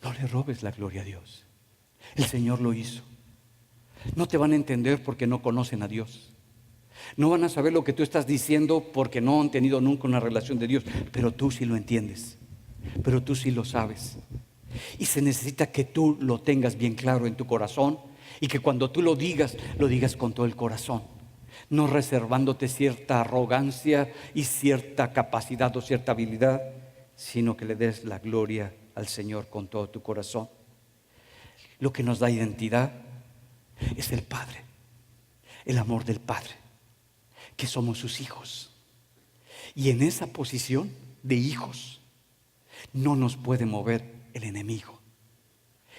no le robes la gloria a Dios. El Señor lo hizo. No te van a entender porque no conocen a Dios. No van a saber lo que tú estás diciendo porque no han tenido nunca una relación de Dios. Pero tú sí lo entiendes. Pero tú sí lo sabes. Y se necesita que tú lo tengas bien claro en tu corazón y que cuando tú lo digas con todo el corazón, no reservándote cierta arrogancia y cierta capacidad o cierta habilidad, sino que le des la gloria al Señor con todo tu corazón. Lo que nos da identidad es el Padre, el amor del Padre, que somos sus hijos. Y en esa posición de hijos no nos puede mover el enemigo.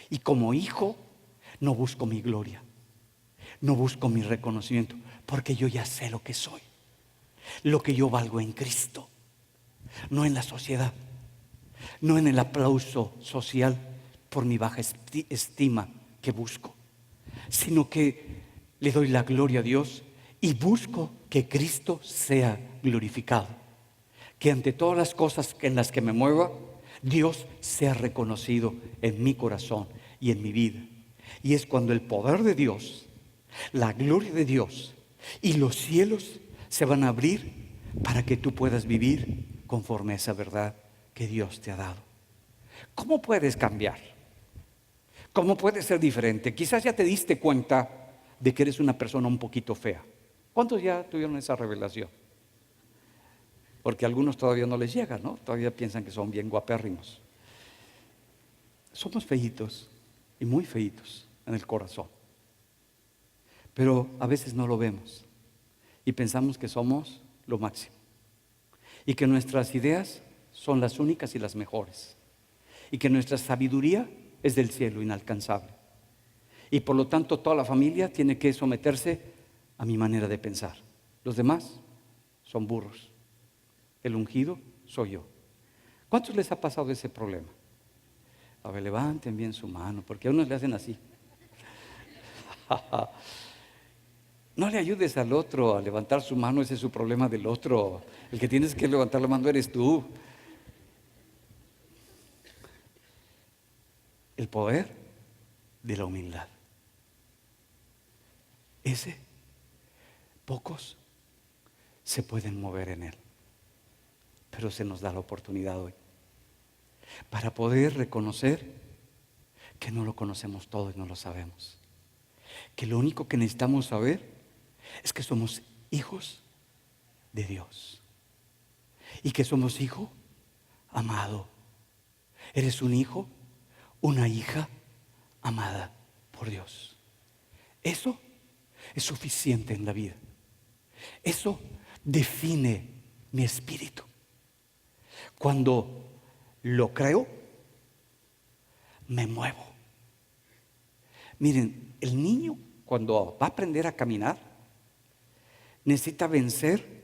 Y como hijo no busco mi gloria, no busco mi reconocimiento, porque yo ya sé lo que soy, lo que yo valgo en Cristo, no en la sociedad, no en el aplauso social por mi baja estima que busco, sino que le doy la gloria a Dios y busco que Cristo sea glorificado, que ante todas las cosas en las que me mueva Dios sea reconocido en mi corazón y en mi vida. Y es cuando el poder de Dios, la gloria de Dios y los cielos se van a abrir para que tú puedas vivir conforme a esa verdad que Dios te ha dado. ¿Cómo puedes cambiar? ¿Cómo puedes ser diferente? Quizás ya te diste cuenta de que eres una persona un poquito fea. ¿Cuántos ya tuvieron esa revelación? Porque a algunos todavía no les llega, ¿no? Todavía piensan que son bien guapérrimos. Somos feitos y muy feitos en el corazón. Pero a veces no lo vemos y pensamos que somos lo máximo y que nuestras ideas son las únicas y las mejores y que nuestra sabiduría es del cielo, inalcanzable, y por lo tanto toda la familia tiene que someterse a mi manera de pensar. Los demás son burros, el ungido soy yo. ¿Cuántos les ha pasado ese problema? A ver, levanten bien su mano, porque a unos le hacen así. No le ayudes al otro a levantar su mano, ese es su problema del otro. El que tienes que levantar la mano eres tú. El poder de la humildad. Ese, pocos se pueden mover en él, pero se nos da la oportunidad hoy para poder reconocer que no lo conocemos todo y no lo sabemos, que lo único que necesitamos saber es que somos hijos de Dios y que somos hijo amado. Eres un hijo, una hija amada por Dios. Eso es suficiente en la vida. Eso define mi espíritu. Cuando lo creo, me muevo. Miren, el niño cuando va a aprender a caminar necesita vencer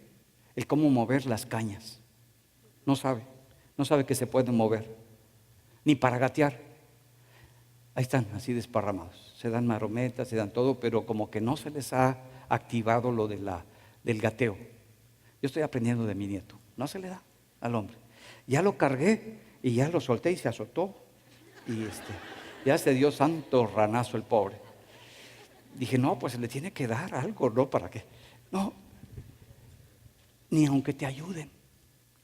el cómo mover las cañas. No sabe que se pueden mover, ni para gatear. Ahí están, así desparramados. Se dan marometas, se dan todo, pero como que no se les ha activado lo del gateo. Yo estoy aprendiendo de mi nieto. No se le da al hombre. Ya lo cargué y ya lo solté y se azotó. Y ya se dio santo ranazo el pobre. Dije, no, pues se le tiene que dar algo, ¿no? ¿Para qué? No, ni aunque te ayuden.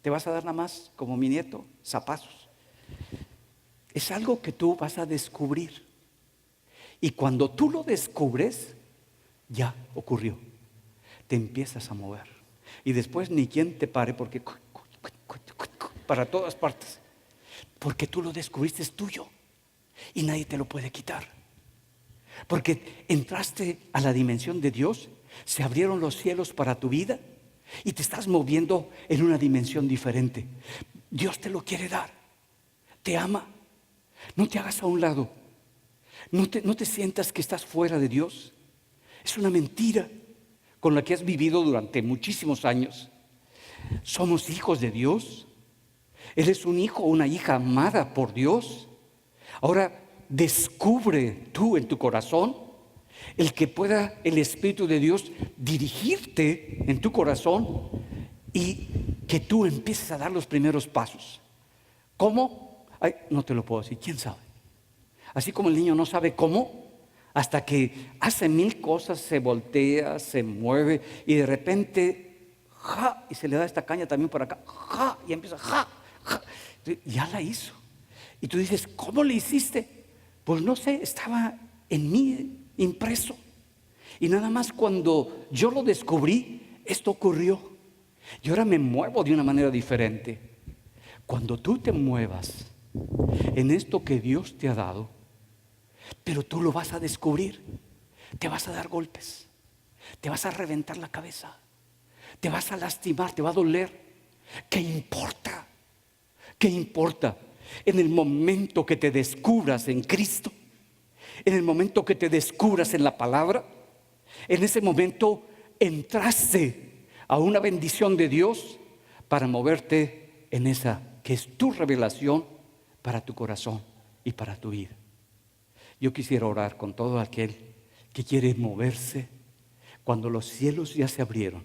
Te vas a dar nada más, como mi nieto, zapazos. Es algo que tú vas a descubrir. Y cuando tú lo descubres, ya ocurrió. Te empiezas a mover. Y después ni quien te pare porque para todas partes. Porque tú lo descubriste, es tuyo. Y nadie te lo puede quitar. Porque entraste a la dimensión de Dios, se abrieron los cielos para tu vida y te estás moviendo en una dimensión diferente. Dios te lo quiere dar. Te ama. No te hagas a un lado. No te sientas que estás fuera de Dios. Es una mentira con la que has vivido durante muchísimos años. Somos hijos de Dios. Eres un hijo o una hija amada por Dios. Ahora descubre tú en tu corazón el que pueda el Espíritu de Dios dirigirte en tu corazón y que tú empieces a dar los primeros pasos. ¿Cómo? Ay, no te lo puedo decir, ¿quién sabe? Así como el niño no sabe cómo, hasta que hace mil cosas, se voltea, se mueve y de repente, ¡ja! Y se le da esta caña también por acá, ¡ja! Y empieza, ¡ja! ¡ja! Ya la hizo. Y tú dices, ¿cómo le hiciste? Pues no sé, estaba en mí impreso. Y nada más cuando yo lo descubrí, esto ocurrió. Y ahora me muevo de una manera diferente. Cuando tú te muevas en esto que Dios te ha dado, pero tú lo vas a descubrir, te vas a dar golpes, te vas a reventar la cabeza, te vas a lastimar, te va a doler. ¿Qué importa? ¿Qué importa? En el momento que te descubras en Cristo, en el momento que te descubras en la palabra, en ese momento entraste a una bendición de Dios para moverte en esa que es tu revelación para tu corazón y para tu vida. Yo quisiera orar con todo aquel que quiere moverse cuando los cielos ya se abrieron.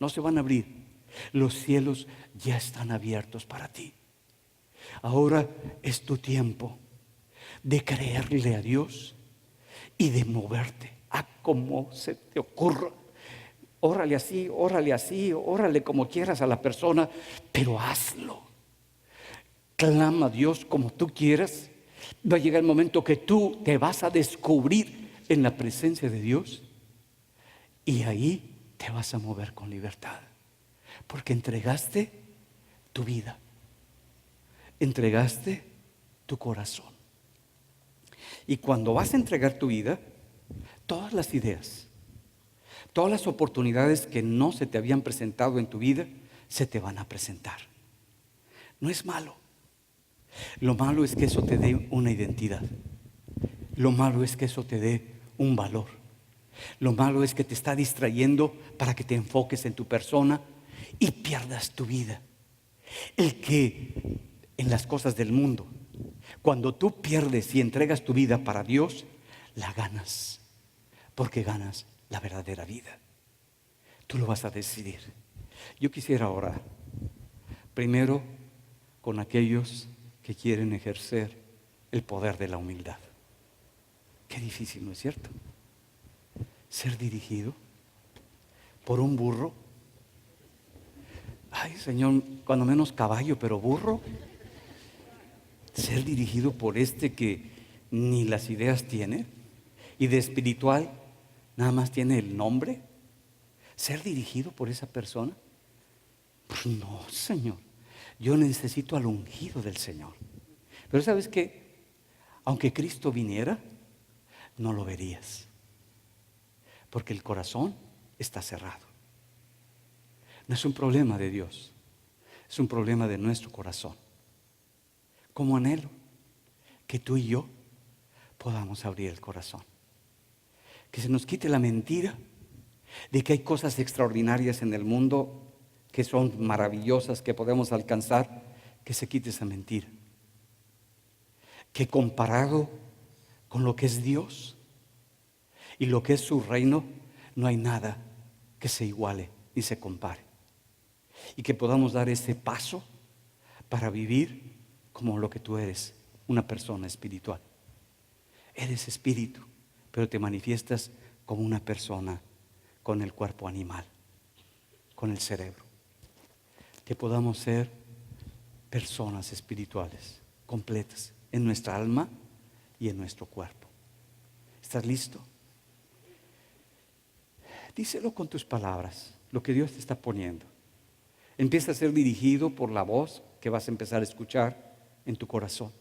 No se van a abrir, los cielos ya están abiertos para ti. Ahora es tu tiempo de creerle a Dios y de moverte a como se te ocurra. Órale así, órale como quieras a la persona, pero hazlo. Clama a Dios como tú quieras. Va a llegar el momento que tú te vas a descubrir en la presencia de Dios y ahí te vas a mover con libertad, porque entregaste tu vida, entregaste tu corazón. Y cuando vas a entregar tu vida, todas las ideas, todas las oportunidades que no se te habían presentado en tu vida, se te van a presentar. No es malo. Lo malo es que eso te dé una identidad. Lo malo es que eso te dé un valor. Lo malo es que te está distrayendo para que te enfoques en tu persona y pierdas tu vida. El que en las cosas del mundo, cuando tú pierdes y entregas tu vida para Dios, la ganas, porque ganas la verdadera vida. Tú lo vas a decidir. Yo quisiera orar primero con aquellos que quieren ejercer el poder de la humildad. Qué difícil, ¿no es cierto? Ser dirigido por un burro. Ay, Señor, cuando menos caballo, pero burro. Ser dirigido por este que ni las ideas tiene y de espiritual nada más tiene el nombre. Ser dirigido por esa persona. Pues no, Señor. Yo necesito al ungido del Señor. Pero ¿sabes qué? Aunque Cristo viniera, no lo verías, porque el corazón está cerrado. No es un problema de Dios, es un problema de nuestro corazón. Como anhelo que tú y yo podamos abrir el corazón, que se nos quite la mentira de que hay cosas extraordinarias en el mundo que son maravillosas, que podemos alcanzar, que se quite esa mentira. Que comparado con lo que es Dios y lo que es su reino, no hay nada que se iguale ni se compare. Y que podamos dar ese paso para vivir como lo que tú eres, una persona espiritual. Eres espíritu, pero te manifiestas como una persona con el cuerpo animal, con el cerebro. Que podamos ser personas espirituales, completas, en nuestra alma y en nuestro cuerpo. ¿Estás listo? Díselo con tus palabras, lo que Dios te está poniendo. Empieza a ser dirigido por la voz que vas a empezar a escuchar en tu corazón.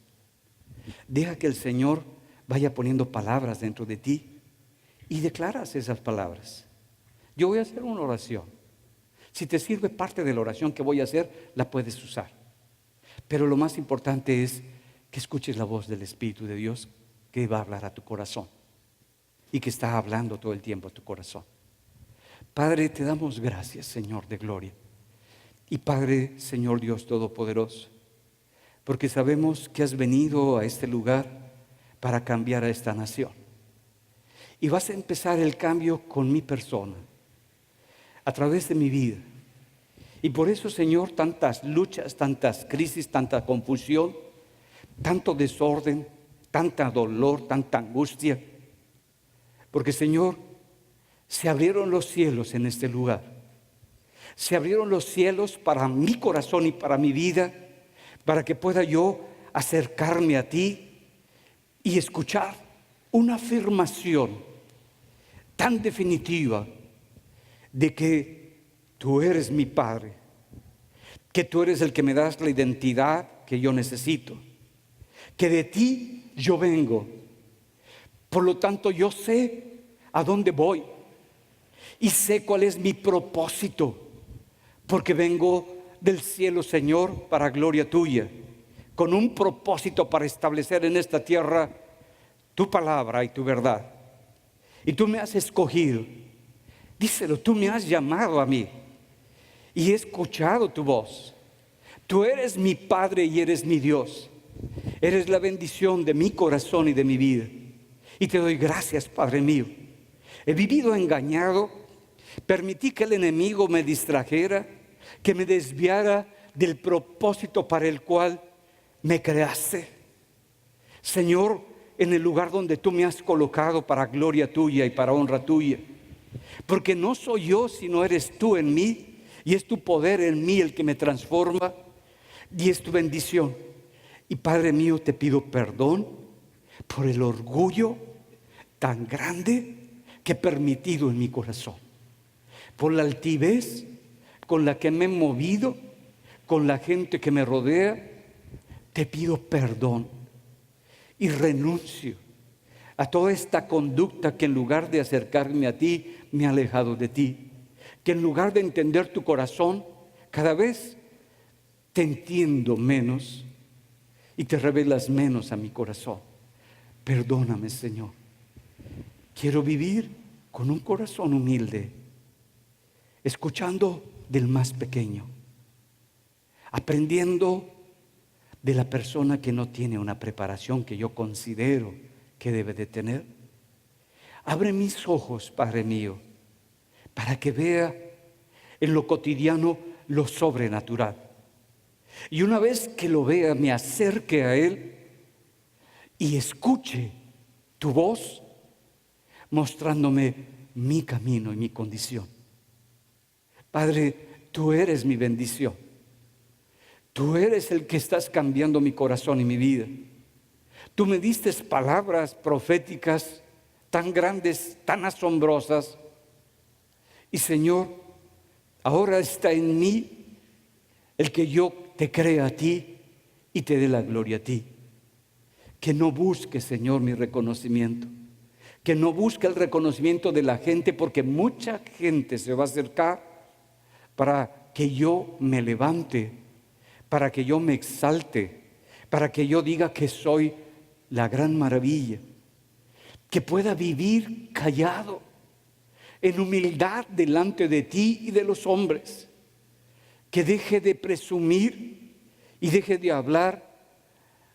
Deja que el Señor vaya poniendo palabras dentro de ti y declaras esas palabras. Yo voy a hacer una oración. Si te sirve parte de la oración que voy a hacer, la puedes usar. Pero lo más importante es que escuches la voz del Espíritu de Dios que va a hablar a tu corazón y que está hablando todo el tiempo a tu corazón. Padre, te damos gracias, Señor de gloria. Y Padre, Señor Dios Todopoderoso, porque sabemos que has venido a este lugar para cambiar a esta nación. Y vas a empezar el cambio con mi persona, a través de mi vida. Y por eso, Señor, tantas luchas, tantas crisis, tanta confusión, tanto desorden, tanta dolor, tanta angustia. Porque, Señor, se abrieron los cielos en este lugar. Se abrieron los cielos para mi corazón y para mi vida, para que pueda yo acercarme a ti y escuchar una afirmación tan definitiva de que tú eres mi Padre, que tú eres el que me das la identidad que yo necesito, que de ti yo vengo. Por lo tanto, yo sé a dónde voy y sé cuál es mi propósito, porque vengo del cielo, Señor, para gloria tuya, con un propósito para establecer en esta tierra tu palabra y tu verdad. Y tú me has escogido. Díselo, tú me has llamado a mí y he escuchado tu voz. Tú eres mi Padre y eres mi Dios. Eres la bendición de mi corazón y de mi vida. Y te doy gracias, Padre mío. He vivido engañado, permití que el enemigo me distrajera, que me desviara del propósito para el cual me creaste. Señor, en el lugar donde tú me has colocado para gloria tuya y para honra tuya. Porque no soy yo, sino eres tú en mí. Y es tu poder en mí el que me transforma. Y es tu bendición. Y Padre mío, te pido perdón por el orgullo tan grande que he permitido en mi corazón. Por la altivez con la que me he movido con la gente que me rodea. Te pido perdón y renuncio a toda esta conducta que en lugar de acercarme a ti, me ha alejado de ti. Que en lugar de entender tu corazón, cada vez te entiendo menos y te revelas menos a mi corazón. Perdóname, Señor. Quiero vivir con un corazón humilde, escuchando del más pequeño, aprendiendo de la persona que no tiene una preparación que yo considero que debe de tener. Abre mis ojos, Padre mío, para que vea en lo cotidiano lo sobrenatural. Y una vez que lo vea, me acerque a Él y escuche tu voz, mostrándome mi camino y mi condición. Padre, tú eres mi bendición. Tú eres el que estás cambiando mi corazón y mi vida. Tú me diste palabras proféticas tan grandes, tan asombrosas. Y Señor, ahora está en mí el que yo te crea a ti y te dé la gloria a ti. Que no busque, Señor, mi reconocimiento. Que no busque el reconocimiento de la gente, porque mucha gente se va a acercar para que yo me levante, para que yo me exalte, para que yo diga que soy la gran maravilla, que pueda vivir callado, en humildad delante de ti y de los hombres, que deje de presumir y deje de hablar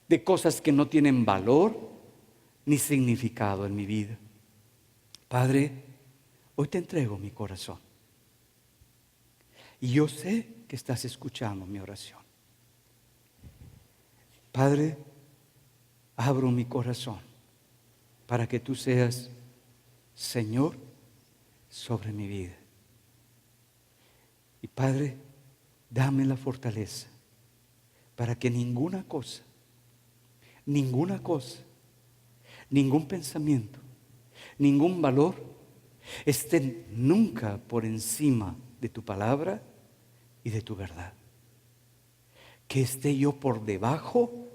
de cosas que no tienen valor ni significado en mi vida. Padre, hoy te entrego mi corazón y yo sé que estás escuchando mi oración. Padre, abro mi corazón para que tú seas Señor sobre mi vida. Y Padre, dame la fortaleza para que ninguna cosa, ningún pensamiento, ningún valor esté nunca por encima de tu palabra y de tu verdad. Que esté yo por debajo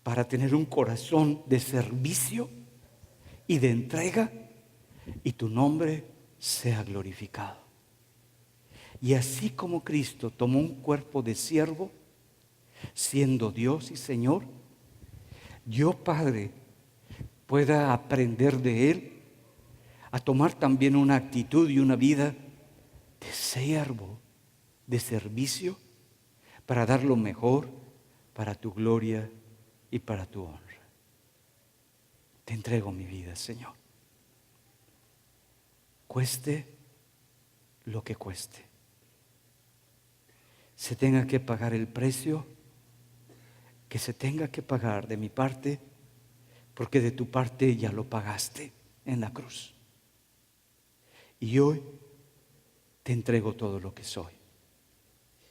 para tener un corazón de servicio y de entrega y tu nombre sea glorificado. Y así como Cristo tomó un cuerpo de siervo, siendo Dios y Señor, yo, Padre, pueda aprender de Él a tomar también una actitud y una vida de siervo, de servicio, para dar lo mejor para tu gloria y para tu honra. Te entrego mi vida, Señor. Cueste lo que cueste. Se tenga que pagar el precio que se tenga que pagar de mi parte, porque de tu parte ya lo pagaste en la cruz. Y hoy te entrego todo lo que soy.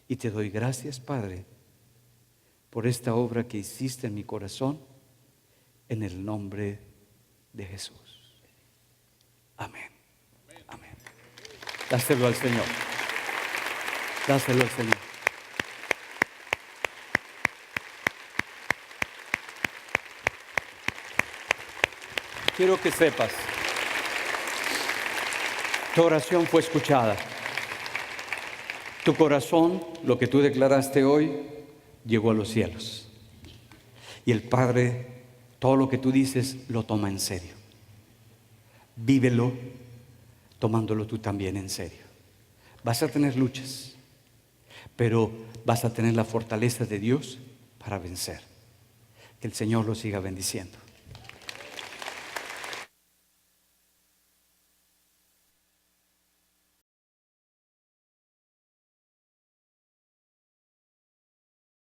Y te doy gracias, Padre, por esta obra que hiciste en mi corazón, en el nombre de Jesús. Amén. Amén. Dáselo al Señor. Dáselo al Señor. Quiero que sepas, tu oración fue escuchada. Tu corazón, lo que tú declaraste hoy, llegó a los cielos. Y el Padre, todo lo que tú dices, lo toma en serio. Vívelo tomándolo tú también en serio. Vas a tener luchas, pero vas a tener la fortaleza de Dios para vencer. Que el Señor lo siga bendiciendo.